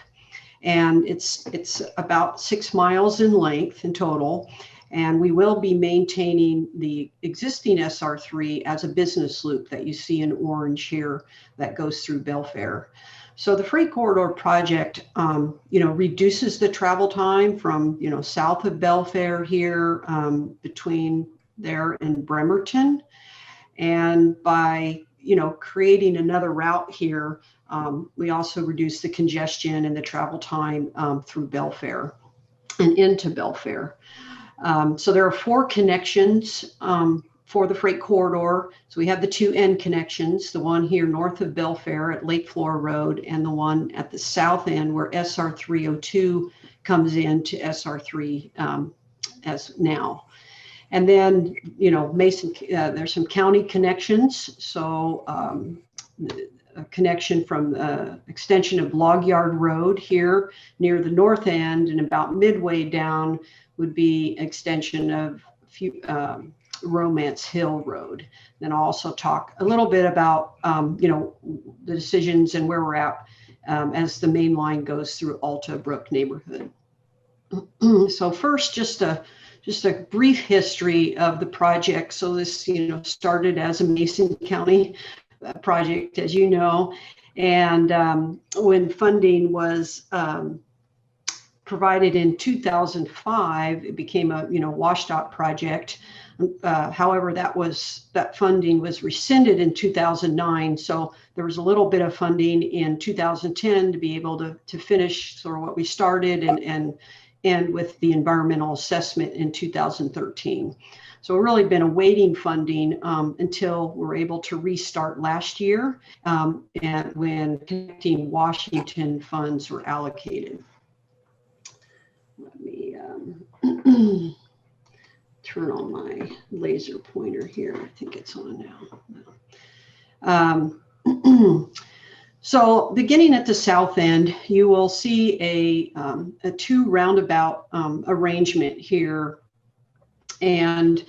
And it's about 6 miles in length in total. And we will be maintaining the existing SR3 as a business loop that you see in orange here that goes through Belfair. So the Freight Corridor project, reduces the travel time from, south of Belfair here between there and Bremerton. And by, creating another route here, we also reduce the congestion and the travel time through Belfair and into Belfair. So there are 4 connections for the freight corridor. So we have the 2 end connections, the one here north of Belfair at Lake Flora Road, and the one at the south end where SR 302 comes into SR3 as now. And then, Mason, there's some county connections. So a connection from extension of Log Yard Road here near the north end, and about midway down would be extension of Romance Hill Road. Then I'll also talk a little bit about the decisions and where we're at as the main line goes through Alta Brook neighborhood. So first, just a brief history of the project. So this started as a Mason County project, as you know, and when funding was provided in 2005, it became a WSDOT project. However, that funding was rescinded in 2009. So there was a little bit of funding in 2010 to be able to finish sort of what we started and end with the environmental assessment in 2013. So we've really been awaiting funding until we were able to restart last year and when Connecting Washington funds were allocated. Let me turn on my laser pointer here. I think it's on now. So beginning at the south end, you will see a 2 roundabout arrangement here. And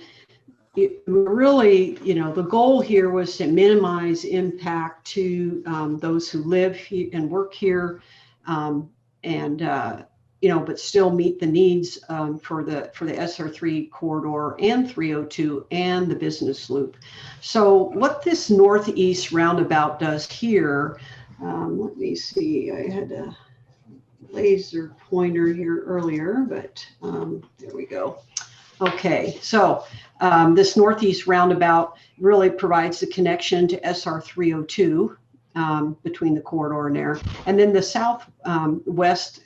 really, the goal here was to minimize impact to those who live here and work here, but still meet the needs for the SR3 corridor and 302 and the business loop. So what this northeast roundabout does here, let me see, I had a laser pointer here earlier, but there we go. Okay, so this northeast roundabout really provides the connection to SR 302 between the corridor and there. And then the southwest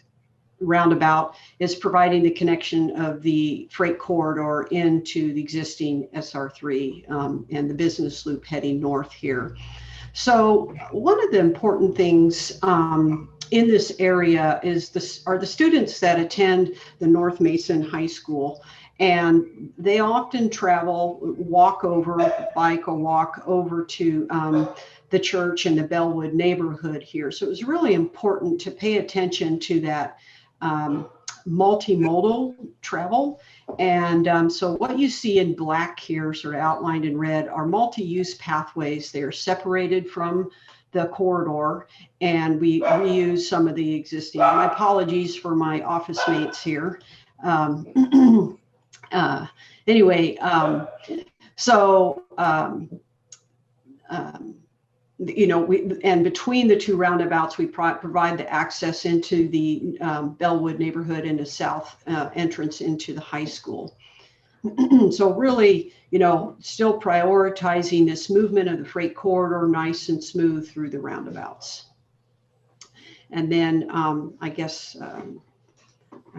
roundabout is providing the connection of the freight corridor into the existing SR3 and the business loop heading north here. So one of the important things in this area are the students that attend the North Mason High School. And they often travel, bike or walk over to the church in the Bellwood neighborhood here. So it was really important to pay attention to that multimodal travel. And so what you see in black here, sort of outlined in red, are multi-use pathways. They are separated from the corridor, and we reuse some of the existing. My apologies for my office mates here. Anyway, you know, and between the two roundabouts, we provide the access into the Bellwood neighborhood and the south entrance into the high school. So really, you know, still prioritizing this movement of the freight corridor nice and smooth through the roundabouts. And then I guess I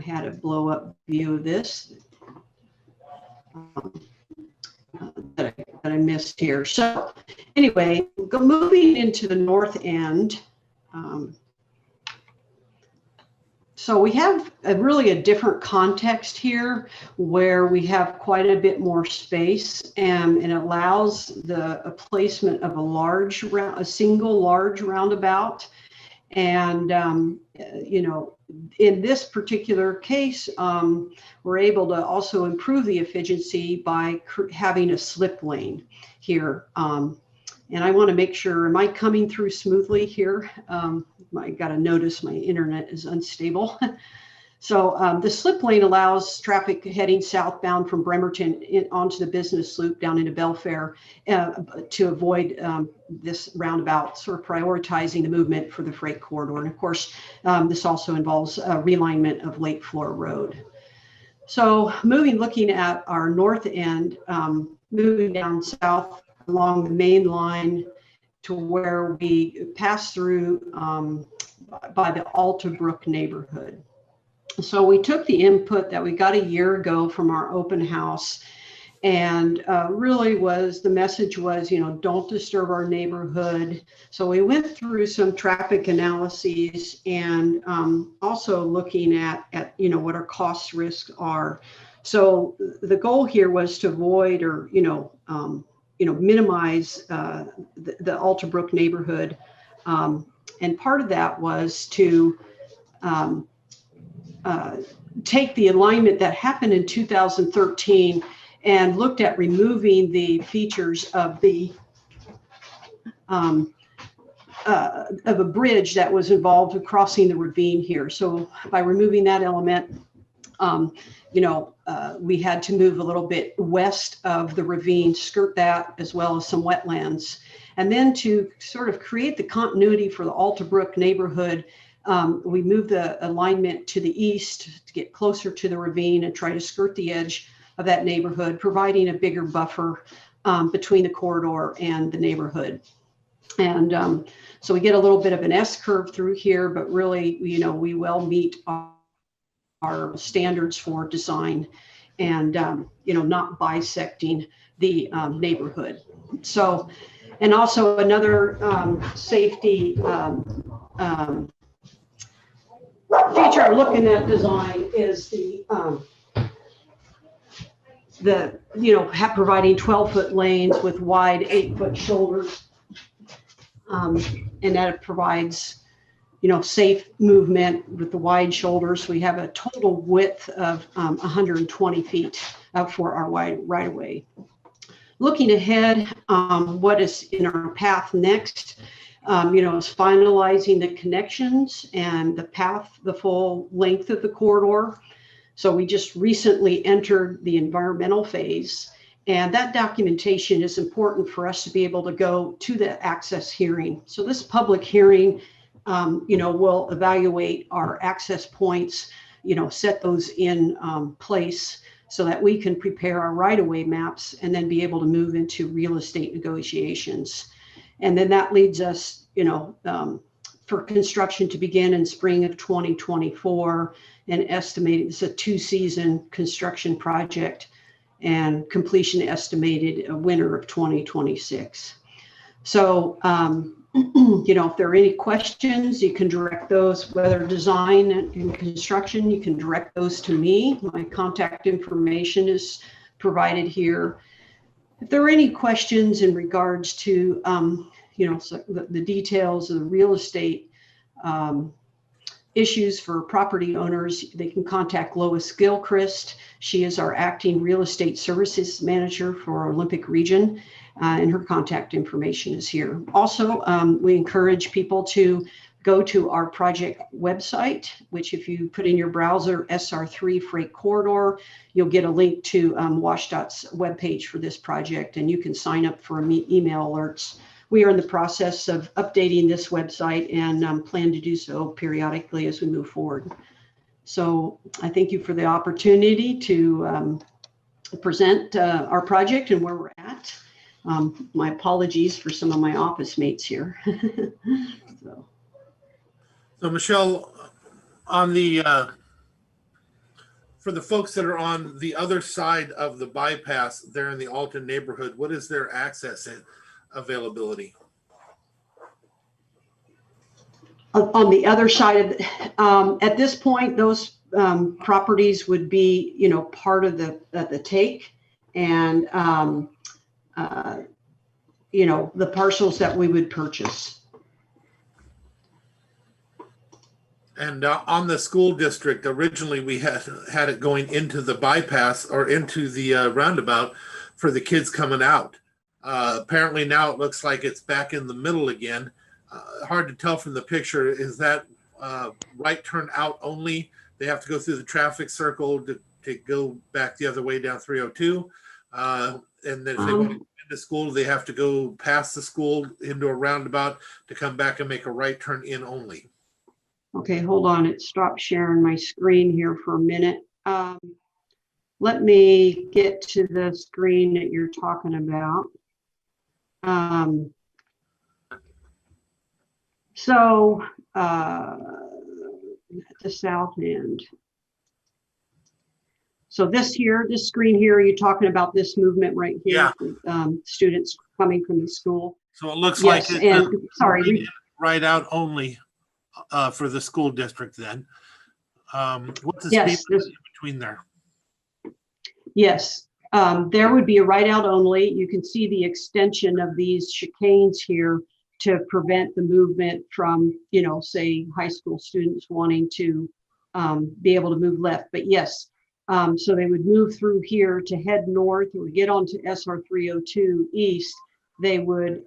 had a blow up view of this that I missed here. So anyway, moving into the north end. So we have really a different context here where we have quite a bit more space, and it allows a placement of a single large roundabout. And, you know, in this particular case, we're able to also improve the efficiency by having a slip lane here. And I want to make sure, am I coming through smoothly here? I got to notice my internet is unstable. So the slip lane allows traffic heading southbound from Bremerton onto the business loop down into Belfair to avoid this roundabout, sort of prioritizing the movement for the freight corridor. And of course, this also involves realignment of Lake Flora Road. So looking at our north end, moving down south along the main line to where we pass through by the Altabrook neighborhood. So we took the input that we got a year ago from our open house, and really the message was, you know, don't disturb our neighborhood. So we went through some traffic analyses and also looking at, you know, what our cost risks are. So the goal here was to avoid or, minimize the Altabrook neighborhood. And part of that was to take the alignment that happened in 2013 and looked at removing the features of of a bridge that was involved with crossing the ravine here. So by removing that element, we had to move a little bit west of the ravine, skirt that, as well as some wetlands. And then to sort of create the continuity for the Altabrook neighborhood, we moved the alignment to the east to get closer to the ravine and try to skirt the edge of that neighborhood, providing a bigger buffer between the corridor and the neighborhood. And so we get a little bit of an S curve through here, but really, you know, we well meet our standards for design and, not bisecting the neighborhood. So, and also another safety feature looking at design is providing 12-foot lanes with wide 8-foot shoulders. And that provides, safe movement with the wide shoulders. We have a total width of 120 feet for our wide right-of-way. Looking ahead, what is in our path next, is finalizing the connections and the path, the full length of the corridor. So we just recently entered the environmental phase, and that documentation is important for us to be able to go to the access hearing. So this public hearing, will evaluate our access points, set those in place so that we can prepare our right-of-way maps and then be able to move into real estate negotiations. And then that leads us, for construction to begin in spring of 2024 and estimated, it's a 2-season construction project, and completion estimated a winter of 2026. So if there are any questions, you can direct those, whether design and construction, you can direct those to me. My contact information is provided here. If there are any questions in regards to, so the details of the real estate issues for property owners, they can contact Lois Gilchrist. She is our acting real estate services manager for Olympic region, and her contact information is here. Also, we encourage people to go to our project website, which if you put in your browser SR3 Freight Corridor, you'll get a link to WSDOT's webpage for this project, and you can sign up for email alerts. We are in the process of updating this website and plan to do so periodically as we move forward. So I thank you for the opportunity to present our project and where we're at. My apologies for some of my office mates here. So Michelle, on the for the folks that are on the other side of the bypass there in the Alton neighborhood, what is their access and availability? On the other side of at this point, those properties would be, part of the take, and the parcels that we would purchase. And on the school district, originally we had it going into the bypass or into the roundabout for the kids coming out. Apparently now it looks like it's back in the middle again. Hard to tell from the picture. Is that right turn out only? They have to go through the traffic circle to go back the other way down 302. And then if they want to go into school, they have to go past the school into a roundabout to come back and make a right turn in only. Okay, hold on. It stopped sharing my screen here for a minute. Let me get to the screen that you're talking about. So at the south end. So this screen here, you're talking about this movement right here, yeah. Students coming from the school. So it looks yes, like it's sorry, right out only for the school district then. What's the yes, speed limit between there? Yes, there would be a right out only. You can see the extension of these chicanes here to prevent the movement from, say high school students wanting to be able to move left. But yes, so they would move through here to head north or get onto SR 302 east. They would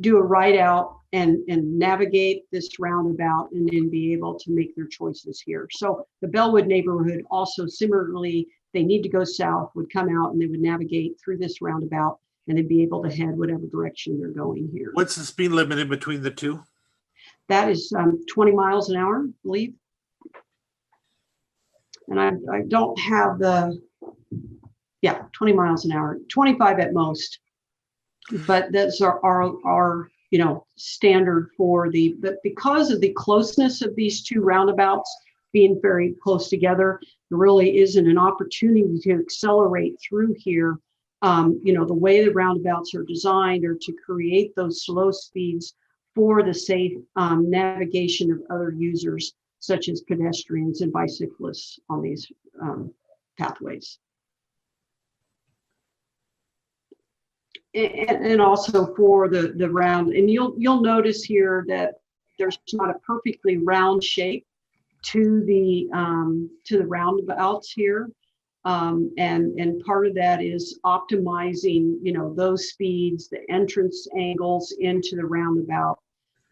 do a right out and navigate this roundabout and then be able to make their choices here. So the Bellwood neighborhood also similarly, they need to go south, would come out and they would navigate through this roundabout and then be able to head whatever direction they're going here. What's the speed limit in between the two? That is 20 miles an hour, I believe. And I don't have 20 miles an hour, 25 at most. But that's our standard for but because of the closeness of these two roundabouts being very close together, there really isn't an opportunity to accelerate through here. The way the roundabouts are designed are to create those slow speeds for the safe navigation of other users, such as pedestrians and bicyclists on these pathways. And also for the round, and you'll notice here that there's not a perfectly round shape to the roundabouts here, and part of that is optimizing those speeds, the entrance angles into the roundabout,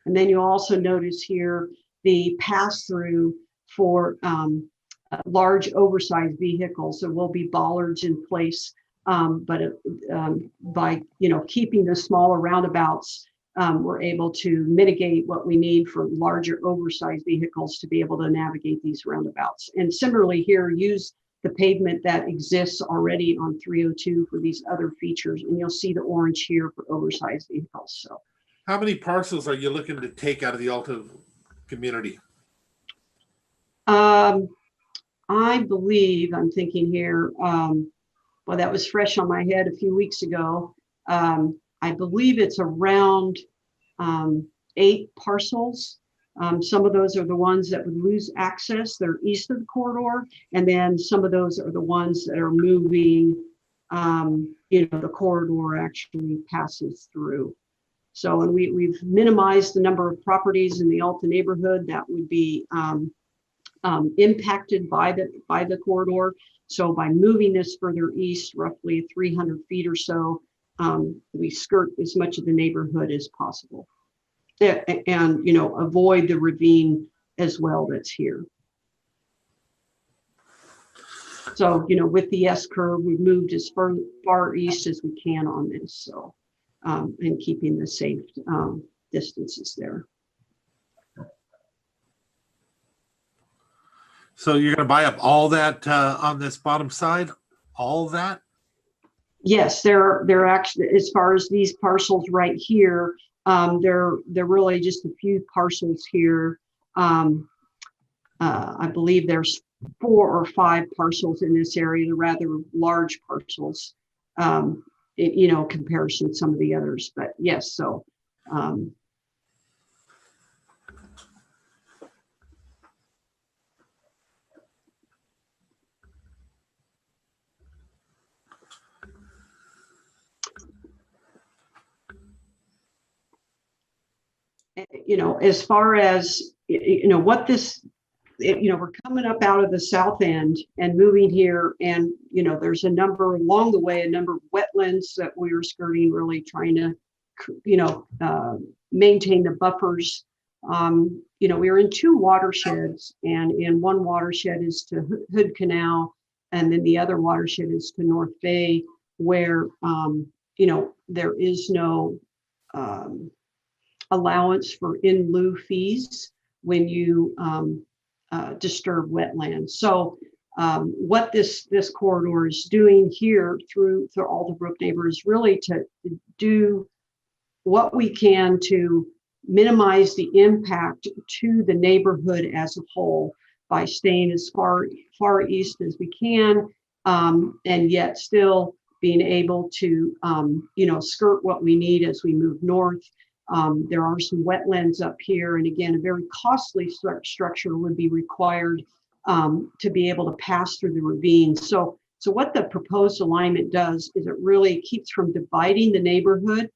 and then you'll also notice here the pass through for large oversized vehicles. There will be bollards in place. But by keeping the smaller roundabouts, we're able to mitigate what we need for larger oversized vehicles to be able to navigate these roundabouts. And similarly here, use the pavement that exists already on 302 for these other features. And you'll see the orange here for oversized vehicles. So, how many parcels are you looking to take out of the Alton community? I believe, I'm thinking here, well, that was fresh on my head a few weeks ago. I believe it's around 8 parcels. Some of those are the ones that would lose access. They're east of the corridor. And then some of those are the ones that are moving, the corridor actually passes through. So, and we've minimized the number of properties in the Alta neighborhood that would be impacted by the corridor. So by moving this further east, roughly 300 feet or so, we skirt as much of the neighborhood as possible. And, avoid the ravine as well that's here. So, with the S curve, we've moved as far east as we can on this. So, and keeping the safe distances there. So you're going to buy up all that on this bottom side, all that? Yes, they're actually, as far as these parcels right here, they're really just a few parcels here. I believe there's 4 or 5 parcels in this area. They're rather large parcels, in comparison to some of the others. But yes, so. As far as, what this, we're coming up out of the south end and moving here. And, there's a number along the way, a number of wetlands that we were skirting, really trying to, maintain the buffers. We were in 2 watersheds, and in one watershed is to Hood Canal. And then the other watershed is to North Bay, where, there is no, allowance for in lieu fees when you disturb wetlands. So what this corridor is doing here through Alderbrook neighbor is really to do what we can to minimize the impact to the neighborhood as a whole by staying as far east as we can, and yet still being able to skirt what we need as we move north. There are some wetlands up here, and again, a very costly structure would be required to be able to pass through the ravine. So what the proposed alignment does is it really keeps from dividing the neighborhood.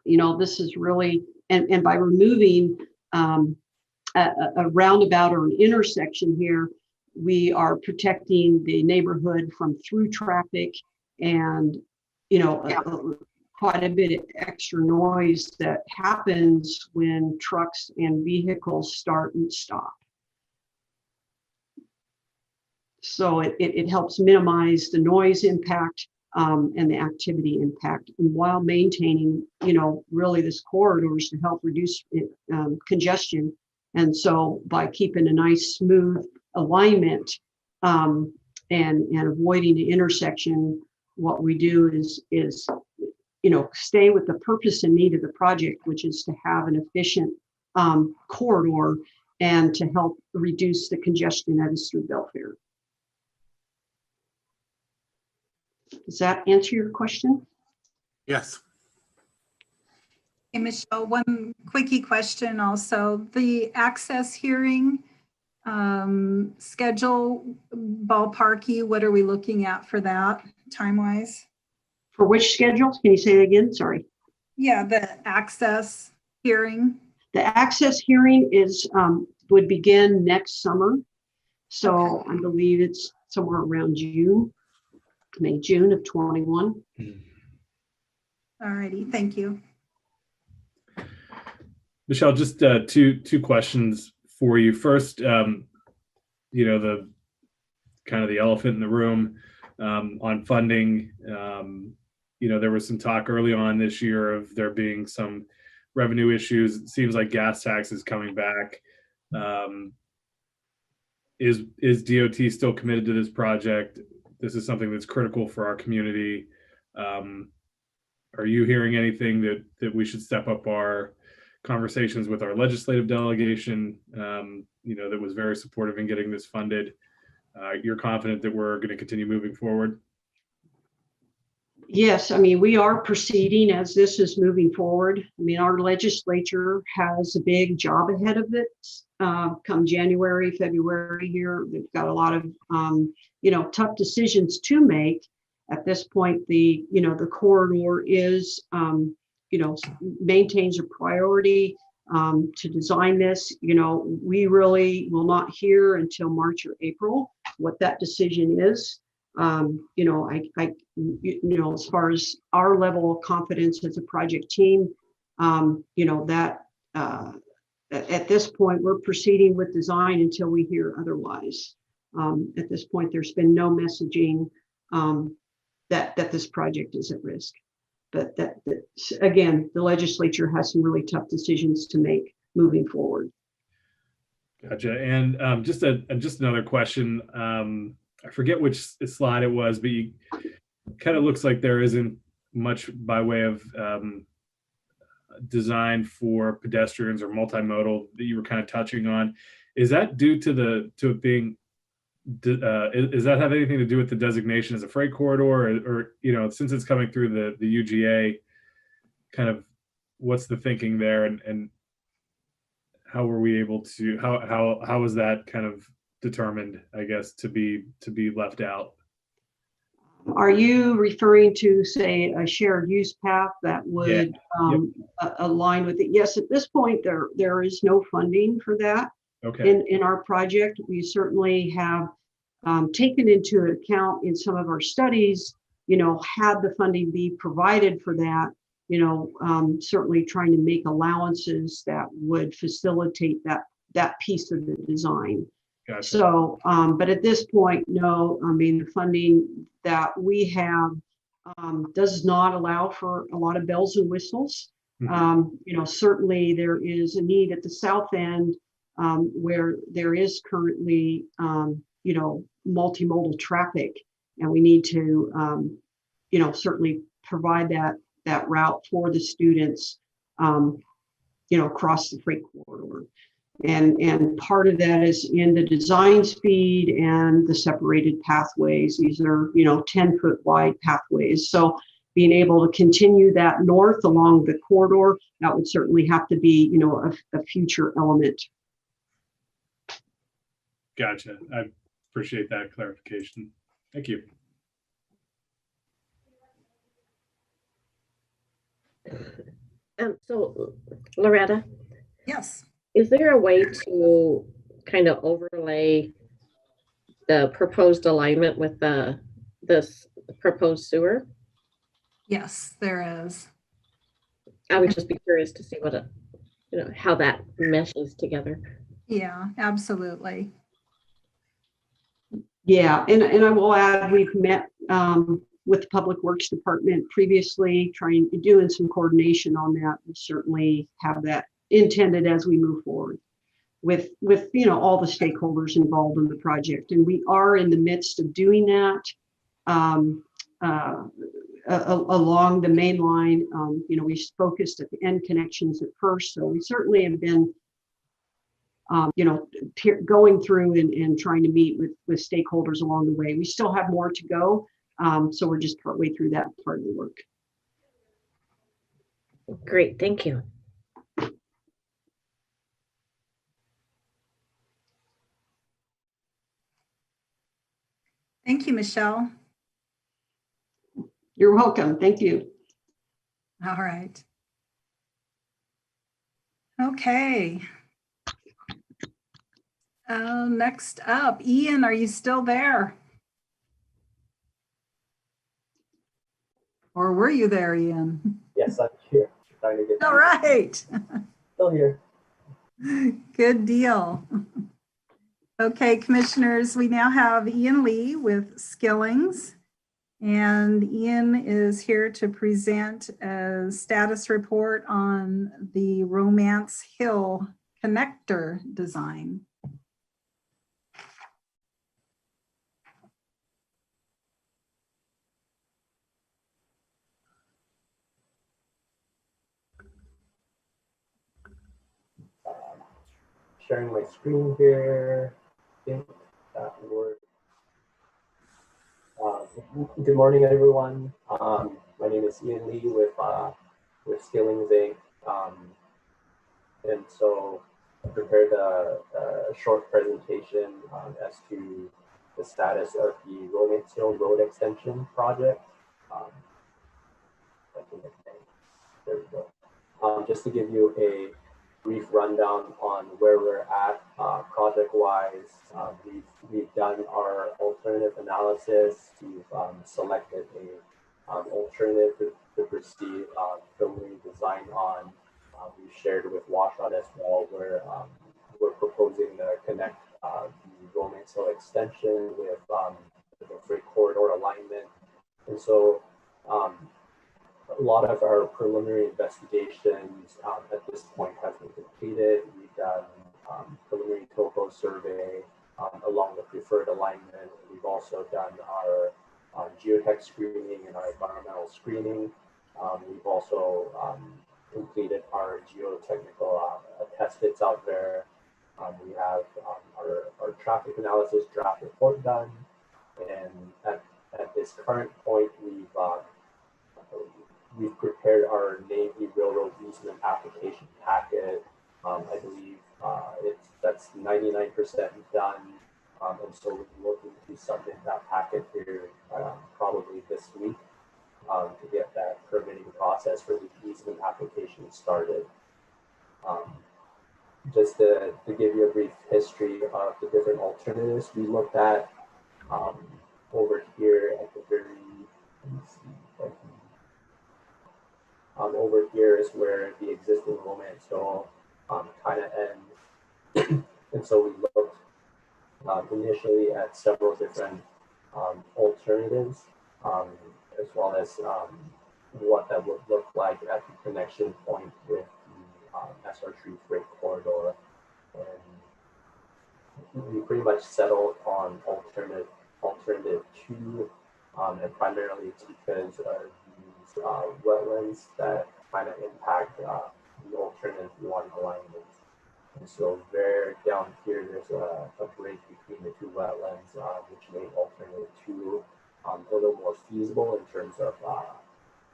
This is really, and by removing a roundabout or an intersection here, we are protecting the neighborhood from through traffic and, quite a bit of extra noise that happens when trucks and vehicles start and stop. So it helps minimize the noise impact and the activity impact, and while maintaining, really this corridor is to help reduce congestion. And so by keeping a nice smooth alignment and avoiding the intersection, what we do is stay with the purpose and need of the project, which is to have an efficient corridor and to help reduce the congestion that is through Belfair. Does that answer your question? Yes. Hey, Michelle, one quickie question also. The access hearing schedule, ballparky, what are we looking at for that time-wise? For which schedule? Can you say that again? Sorry. Yeah, the access hearing. The access hearing is would begin next summer. So okay. I believe it's somewhere around June of 21. All righty, thank you. Michelle, just two questions for you. First, the kind of the elephant in the room on funding. There was some talk early on this year of there being some revenue issues. It seems like gas tax is coming back. Is DOT still committed to this project? This is something that's critical for our community. Are you hearing anything that we should step up our conversations with our legislative delegation, that was very supportive in getting this funded? You're confident that we're going to continue moving forward? Yes, I mean, we are proceeding as this is moving forward. I mean, our legislature has a big job ahead of it. Come January, February here, they've got a lot of, tough decisions to make. At this point, the corridor is, maintains a priority to design this. We really will not hear until March or April what that decision is. As far as our level of confidence as a project team, that at this point, we're proceeding with design until we hear otherwise. At this point, there's been no messaging that this project is at risk. But that again, the legislature has some really tough decisions to make moving forward. Gotcha. And just another question. I forget which slide it was, but you kind of looks like there isn't much by way of design for pedestrians or multimodal that you were kind of touching on. Is that due to it being? Does that have anything to do with the designation as a freight corridor, or since it's coming through the UGA, kind of what's the thinking there, and how were we able to how was that kind of determined, I guess, to be left out? Are you referring to, say, a shared use path that would align with it? Yes, at this point, there is no funding for that. Okay. In our project. We certainly have taken into account in some of our studies, had the funding be provided for that, certainly trying to make allowances that would facilitate that piece of the design. Gotcha. So, but at this point, no, I mean, the funding that we have does not allow for a lot of bells and whistles. Mm-hmm. Certainly there is a need at the south end where there is currently, multimodal traffic, and we need to, certainly provide that route for the students, across the freight corridor. And part of that is in the design speed and the separated pathways. These are, 10-foot wide pathways. So being able to continue that north along the corridor, that would certainly have to be, a future element. Gotcha. I appreciate that clarification. Thank you. So, Loretta? Yes. Is there a way to kind of overlay the proposed alignment with this proposed sewer? Yes, there is. I would just be curious to see how that meshes together. Yeah, absolutely. Yeah, and I will add, we've met with the Public Works Department previously, doing some coordination on that. We certainly have that intended as we move forward with all the stakeholders involved in the project. And we are in the midst of doing that along the main line. We focused at the end connections at first, so we certainly have been going through and trying to meet with stakeholders along the way. We still have more to go, so we're just partway through that part of the work. Great, thank you. Thank you, Michelle. You're welcome. Thank you. All right. Okay. Next up, Ian, are you still there? Or were you there, Ian? Yes, I'm here. Trying to get all right. Still here. Good deal. Okay, commissioners, we now have Ian Lee with Skillings. And Ian is here to present a status report on the Romance Hill connector design. Sharing my screen here. I think that works. Good morning, everyone. My name is Ian Lee with Skillings Inc. And so I prepared a short presentation as to the status of the Romance Hill Road Extension project. I think there we go. Just to give you a brief rundown on where we're at project-wise. We've done our alternative analysis. We've selected a alternative to proceed preliminary design on. We've shared with Washout as well, where we're proposing to connect the Romance Hill extension with the freight corridor alignment. And so a lot of our preliminary investigations at this point have been completed. We've done preliminary topo survey along the preferred alignment. We've also done our geotech screening and our environmental screening. We've also completed our geotechnical test bits out there. We have our traffic analysis draft report done. And at this current point, we've prepared our Navy Railroad easement application packet. I believe that's 99% done. And so we're looking to submit that packet here probably this week to get that permitting process for the easement application started. Just to give you a brief history of the different alternatives we looked at over here at the very, over here is where the existing Romance Hill kind of ends. And so we looked initially at several different alternatives, as well as what that would look like at the connection point with the SR3 freight corridor. And we pretty much settled on alternative 2, and primarily it's because of these wetlands that kind of impact the alternative 1 alignment. And so there down here, there's a break between the 2 wetlands, which made alternative 2 a little more feasible in terms of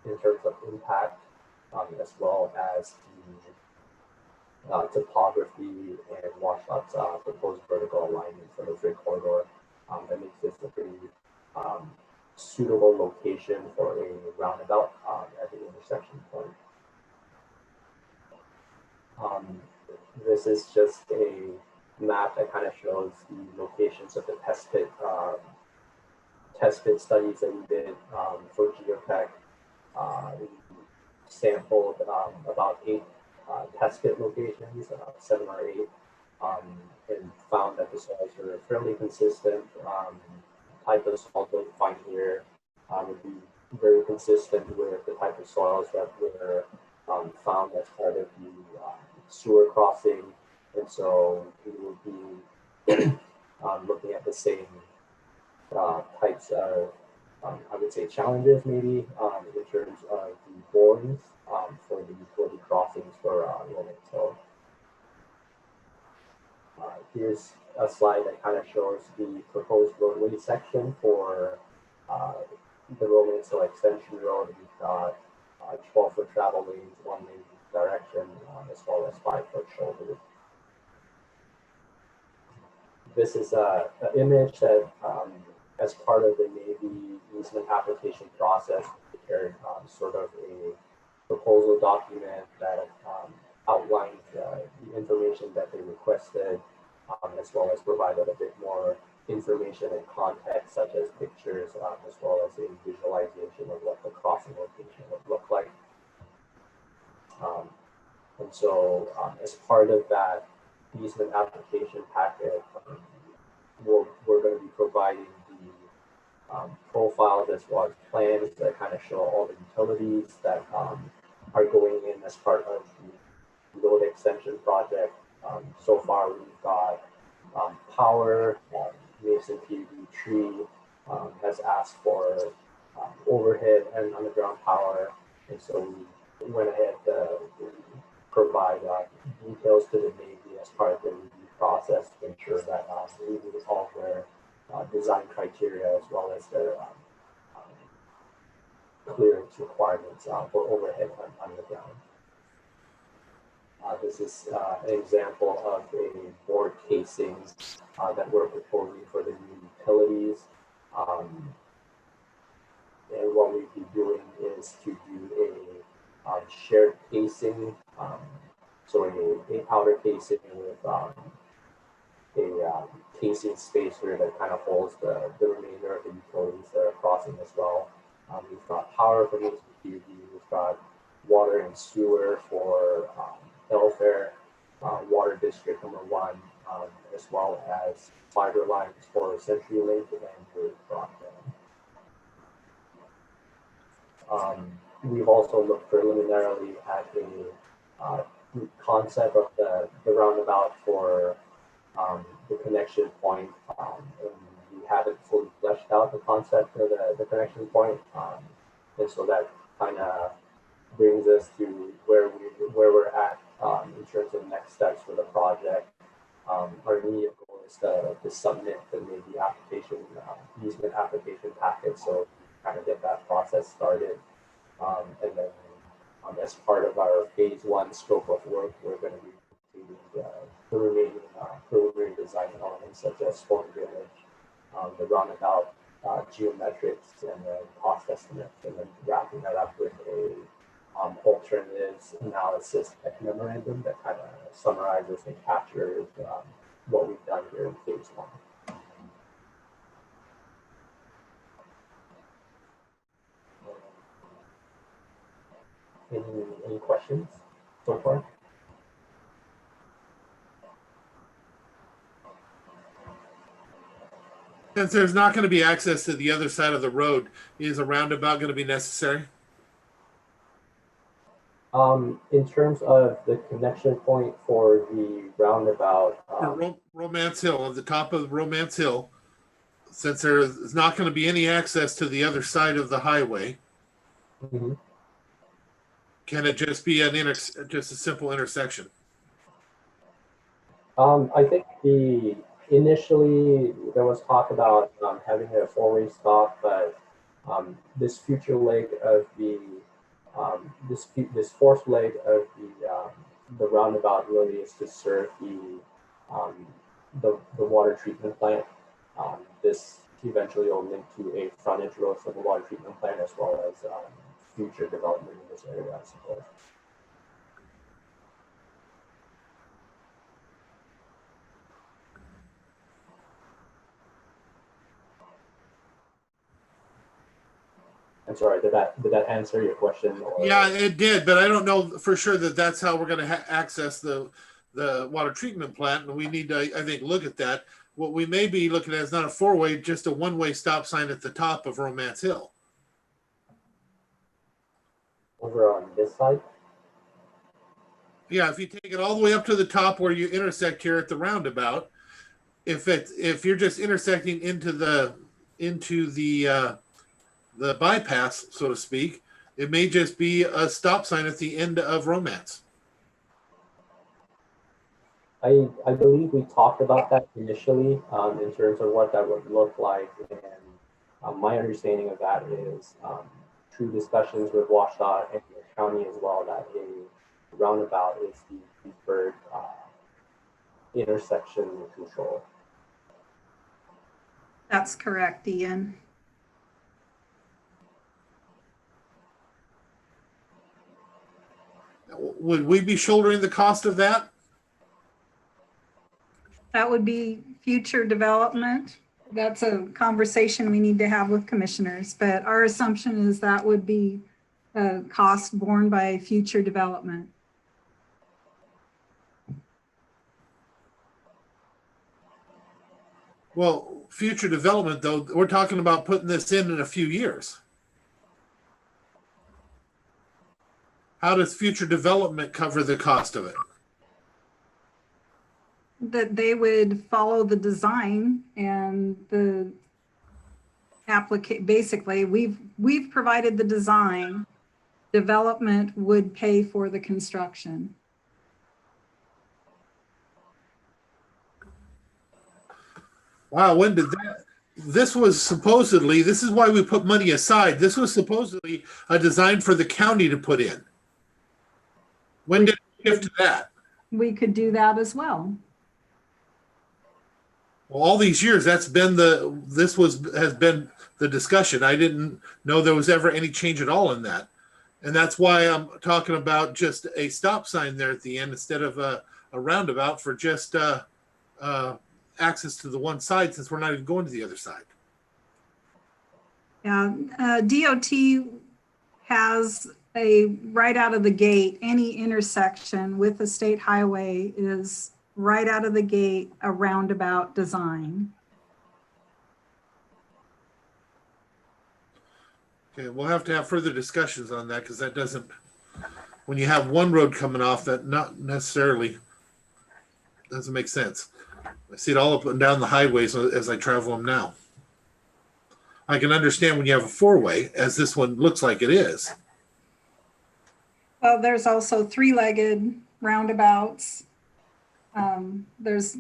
impact, as well as the topography and Washout's proposed vertical alignment for the freight corridor. That makes this a pretty suitable location for a roundabout at the intersection point. This is just a map that kind of shows the locations of the test pit studies that we did for geotech. We sampled about 8 test pit locations, 7 or 8, and found that the soils were fairly consistent. Type of soil that we find here would be very consistent with the type of soils that were found as part of the sewer crossing. And so we will be looking at the same types of, I would say, challenges maybe in terms of the borings for the crossings for Romance Hill. Here's a slide that kind of shows the proposed roadway section for the Romance Hill Extension Road. We've got 12-foot travel lanes, 1 lane direction, as well as 5-foot shoulders. This is an image that, as part of the Navy easement application process, prepared sort of a proposal document that outlined the information that they requested, as well as provided a bit more information and context, such as pictures, as well as a visualization of what the crossing location would look like. And so as part of that easement application packet, we're going to be providing the profiles as well as plans that kind of show all the utilities that are going in as part of the road extension project. So far, we've got power. Mason PUD Tree has asked for overhead and underground power, and so we went ahead to provide details to the Navy as part of the review process to ensure that we meet all their design criteria as well as their clearance requirements for overhead underground. This is an example of a board casings that we're proposing for the new utilities. And what we'd be doing is to do a shared casing, so a outer casing with a casing spacer that kind of holds the remainder of the utilities that are crossing as well. We've got power from HPUD, we've got water and sewer for Belfair, water district number 1, as well as fiber lines for CenturyLink and grid broadband. We've also looked preliminarily at the concept of the roundabout for the connection point, and we haven't fully fleshed out the concept of the connection point, and so that kind of brings us to where we're at in terms of next steps for the project. Our immediate goal is to submit the application, easement application packet, so kind of get that process started. And then as part of our phase 1 scope of work, we're going to be completing the remaining preliminary design elements such as storm drainage, the roundabout geometrics, and then cost estimates, and then wrapping that up with a alternatives analysis memorandum that kind of summarizes and captures what we've done here in phase 1. Any questions so far? Since there's not going to be access to the other side of the road, is a roundabout going to be necessary? In terms of the connection point for the roundabout, Romance Hill, at the top of Romance Hill, since there is not going to be any access to the other side of the highway, can it just be just a simple intersection? I think initially there was talk about having a 4-way stop, but this future leg of the this fourth leg of the roundabout really is to serve the water treatment plant. This eventually will link to a frontage road for the water treatment plant, as well as future development in this area, I suppose. I'm sorry, did that answer your question? Or? Yeah, it did, but I don't know for sure that that's how we're going to access the water treatment plant, and we need to, I think, look at that. What we may be looking at is not a 4-way, just a 1-way stop sign at the top of Romance Hill. Over on this side? Yeah, if you take it all the way up to the top where you intersect here at the roundabout, if you're just intersecting into the bypass, so to speak, it may just be a stop sign at the end of Romance. I believe we talked about that initially in terms of what that would look like, and my understanding of that is through discussions with WSDOT and the county as well, that a roundabout is the preferred intersection control. That's correct, Ian. Would we be shouldering the cost of that? That would be future development. That's a conversation we need to have with commissioners, but our assumption is that would be a cost borne by future development. Well, future development, though, we're talking about putting this in a few years. How does future development cover the cost of it? That they would follow the design and the applicant. Basically, we've provided the design. Development would pay for the construction. Wow, when did that? this was supposedly, this is why we put money aside. This was supposedly a design for the county to put in. When did it shift to that? We could do that as well. Well, all these years, has been the discussion. I didn't know there was ever any change at all in that. And that's why I'm talking about just a stop sign there at the end instead of a roundabout for just access to the one side, since we're not even going to the other side. Yeah, DOT has a right out of the gate, any intersection with the state highway is right out of the gate a roundabout design. Okay, we'll have to have further discussions on that, because that doesn't, when you have one road coming off, that not necessarily doesn't make sense. I see it all up and down the highways as I travel them now. I can understand when you have a four-way, as this one looks like it is. Well, there's also three-legged roundabouts. There's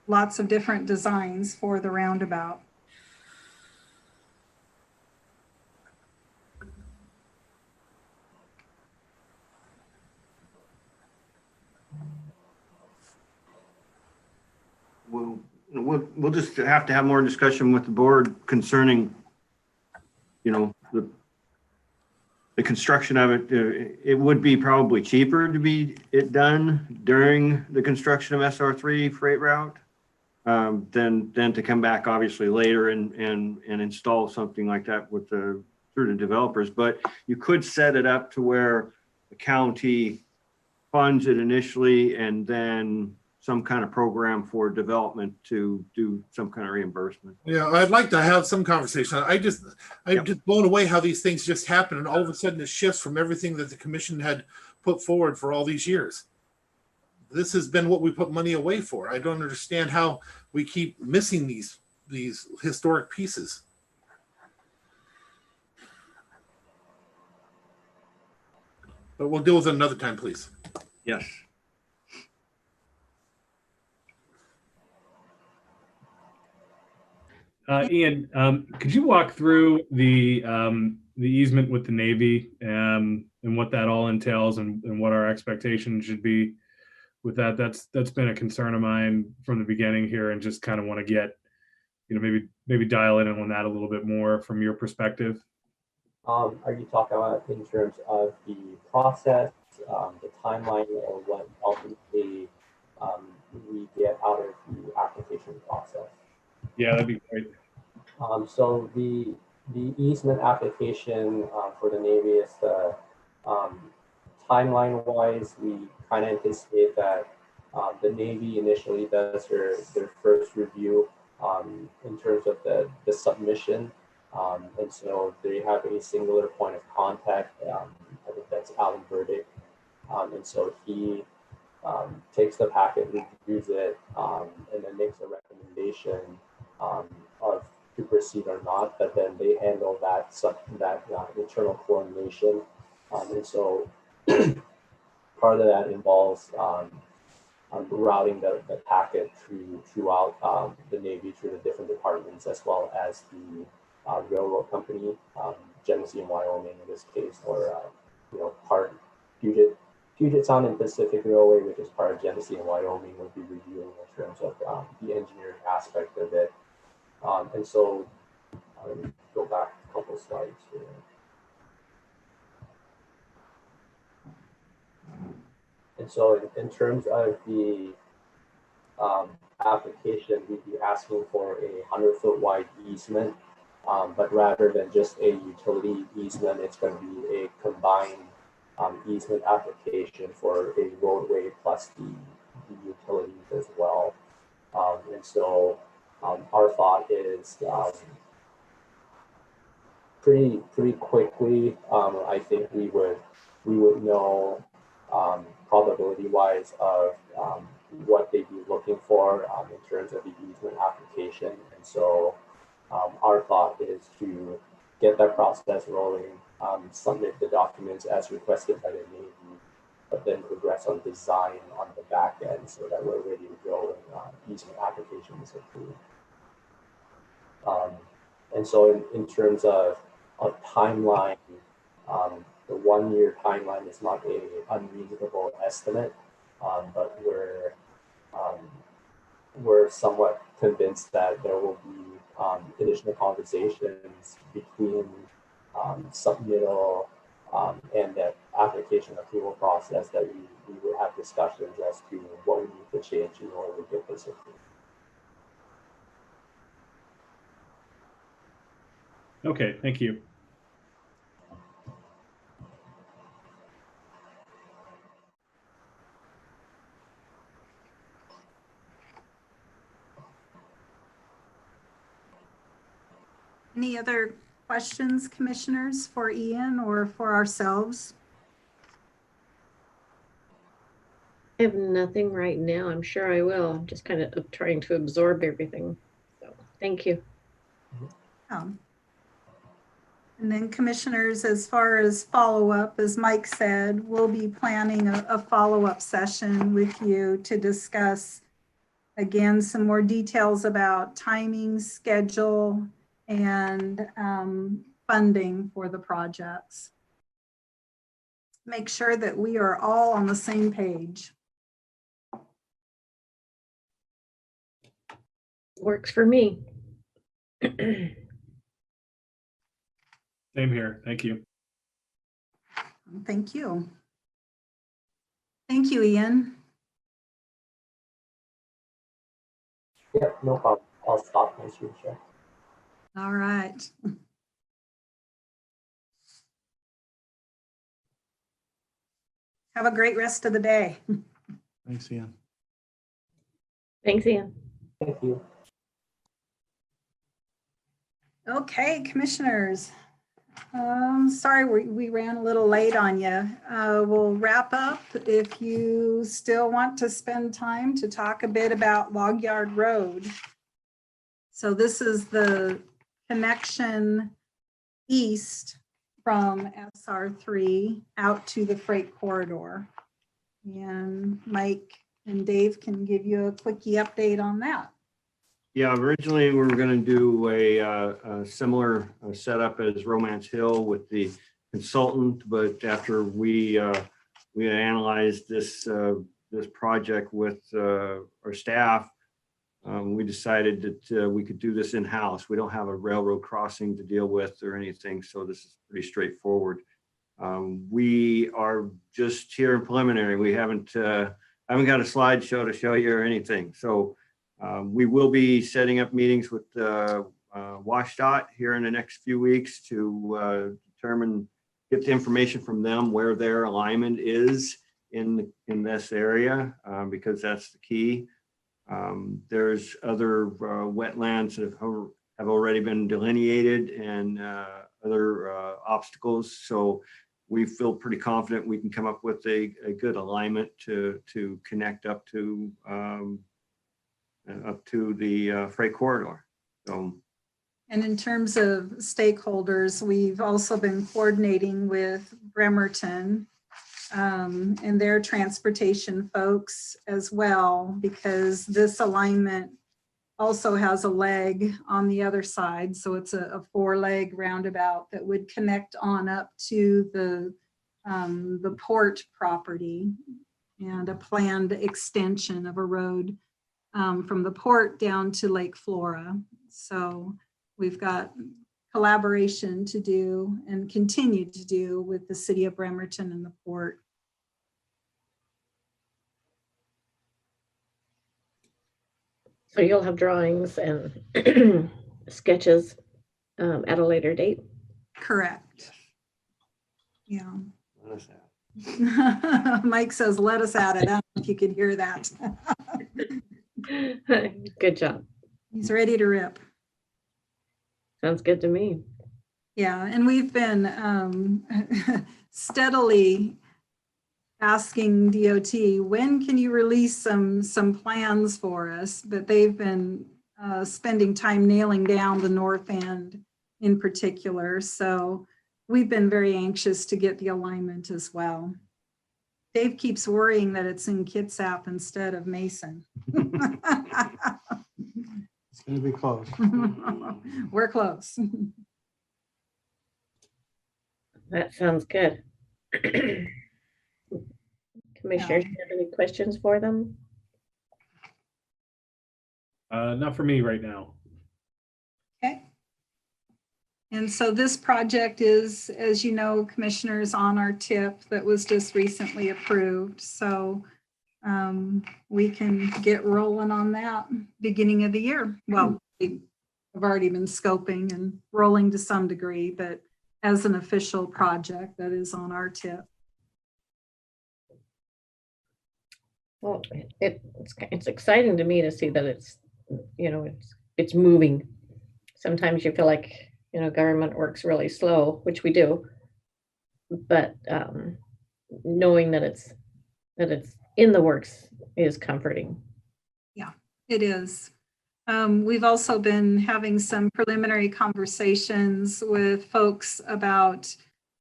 lots of different designs for the roundabout. We'll just have to have more discussion with the board concerning, the construction of it. It would be probably cheaper to be done during the construction of SR3 freight route than to come back obviously later and install something like that through the developers. But you could set it up to where the county funds it initially and then some kind of program for development to do some kind of reimbursement. Yeah, I'd like to have some conversation. I'm just blown away how these things just happen, and all of a sudden it shifts from everything that the commission had put forward for all these years. This has been what we put money away for. I don't understand how we keep missing these historic pieces. But we'll deal with it another time, please. Yes. Ian, could you walk through the easement with the Navy and what that all entails and what our expectations should be with that? That's been a concern of mine from the beginning here, and just kind of want to get, maybe dial in on that a little bit more from your perspective. Are you talking about in terms of the process, the timeline, or what ultimately we get out of the application process? Yeah, that'd be great. So the easement application for the Navy is the timeline wise, we kind of anticipate that the Navy initially does their first review in terms of the submission. And so they have a singular point of contact. I think that's Alan Burdick. And so he takes the packet, reviews it, and then makes a recommendation of to proceed or not. But then they handle that internal coordination. And so part of that involves routing the packet throughout the Navy, through the different departments, as well as the railroad company, Genesee and Wyoming in this case, or part Puget Sound and Pacific Railway, which is part of Genesee and Wyoming, would be reviewing in terms of the engineering aspect of it. And so let me go back a couple slides here. And so in terms of the application, we'd be asking for a 100-foot wide easement, but rather than just a utility easement, it's going to be a combined easement application for a roadway plus the utilities as well. And so our thought is pretty quickly, I think we would know probability wise of what they'd be looking for in terms of the easement application. And so our thought is to get that process rolling, submit the documents as requested by the Navy, but then progress on design on the back end so that we're ready to go when easement application is approved. And so in terms of timeline, the 1 year timeline is not a unreasonable estimate, but we're somewhat convinced that there will be additional conversations between submittal and the application approval process that we would have discussions as to what we need to change in order to get this approved. Okay, thank you. Any other questions, commissioners, for Ian or for ourselves? I have nothing right now. I'm sure I will. I'm just kind of trying to absorb everything. So thank you. And then commissioners, as far as follow-up, as Mike said, we'll be planning a follow-up session with you to discuss, again, some more details about timing, schedule, and funding for the projects. Make sure that we are all on the same page. Works for me. Same here. Thank you. Thank you. Thank you, Ian. Yeah, no problem. I'll stop my screen share. All right. Have a great rest of the day. Thanks, Ian. Thanks, Ian. Thank you. Okay, commissioners. Sorry we ran a little late on you. We'll wrap up. If you still want to spend time to talk a bit about Log Yard Road. So this is the connection east from SR3 out to the freight corridor. And Mike and Dave can give you a quickie update on that. Yeah, originally we were going to do a similar setup as Romance Hill with the consultant, but after we analyzed this project with our staff, we decided that we could do this in-house. We don't have a railroad crossing to deal with or anything, so this is pretty straightforward. We are just here in preliminary. We haven't got a slideshow to show you or anything. So we will be setting up meetings with WSDOT here in the next few weeks to get the information from them where their alignment is in this area, because that's the key. There's other wetlands that have already been delineated and other obstacles. So we feel pretty confident we can come up with a good alignment to connect up to the freight corridor. So, and in terms of stakeholders, we've also been coordinating with Bremerton and their transportation folks as well, because this alignment also has a leg on the other side. So it's a 4-leg roundabout that would connect on up to the port property, and a planned extension of a road from the port down to Lake Flora. So we've got collaboration to do and continue to do with the city of Bremerton and the port. So you'll have drawings and sketches at a later date? Correct. Yeah. Mike says, let us at it. I don't know if you could hear that. Good job. He's ready to rip. Sounds good to me. Yeah, and we've been steadily asking DOT, when can you release some plans for us? But they've been spending time nailing down the north end in particular. So we've been very anxious to get the alignment as well. Dave keeps worrying that it's in Kitsap instead of Mason. It's close. Gonna be close. We're close. That sounds good. Commissioners, do you have any questions for them? Not for me right now. Okay. And so this project is, as you know, commissioners, on our TIP that was just recently approved. So we can get rolling on that beginning of the year. Well, we've already been scoping and rolling to some degree, but as an official project that is on our TIP. Well, it's exciting to me to see that it's, it's moving. Sometimes you feel like, government works really slow, which we do, but knowing that it's in the works is comforting. Yeah, it is. We've also been having some preliminary conversations with folks about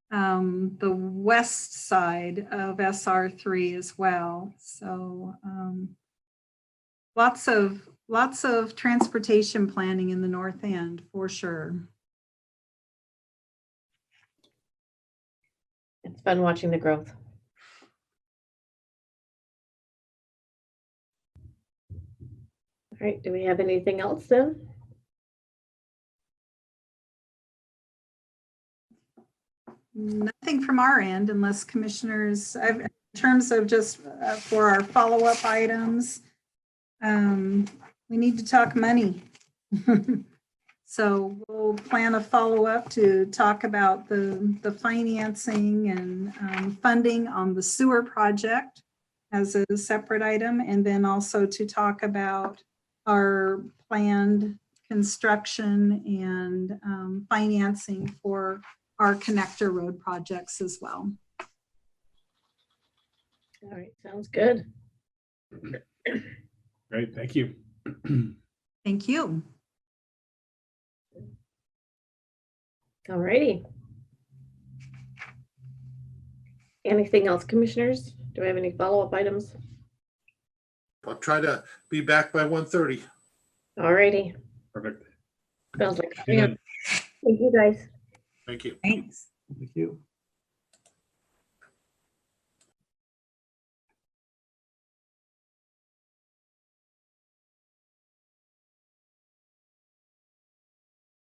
the west side of SR3 as well. So lots of transportation planning in the north end for sure. It's fun watching the growth. All right, do we have anything else then? Nothing from our end, unless commissioners, in terms of just for our follow-up items, we need to talk money. So we'll plan a follow-up to talk about the financing and funding on the sewer project as a separate item, and then also to talk about our planned construction and financing for our connector road projects as well. All right, sounds good. Great, thank you. Thank you. All righty. Anything else, commissioners? Do we have any follow-up items? I'll try to be back by 1:30. All righty. Perfect. Sounds like. See you then. Thank you, guys. Thank you. Thanks. Thank you.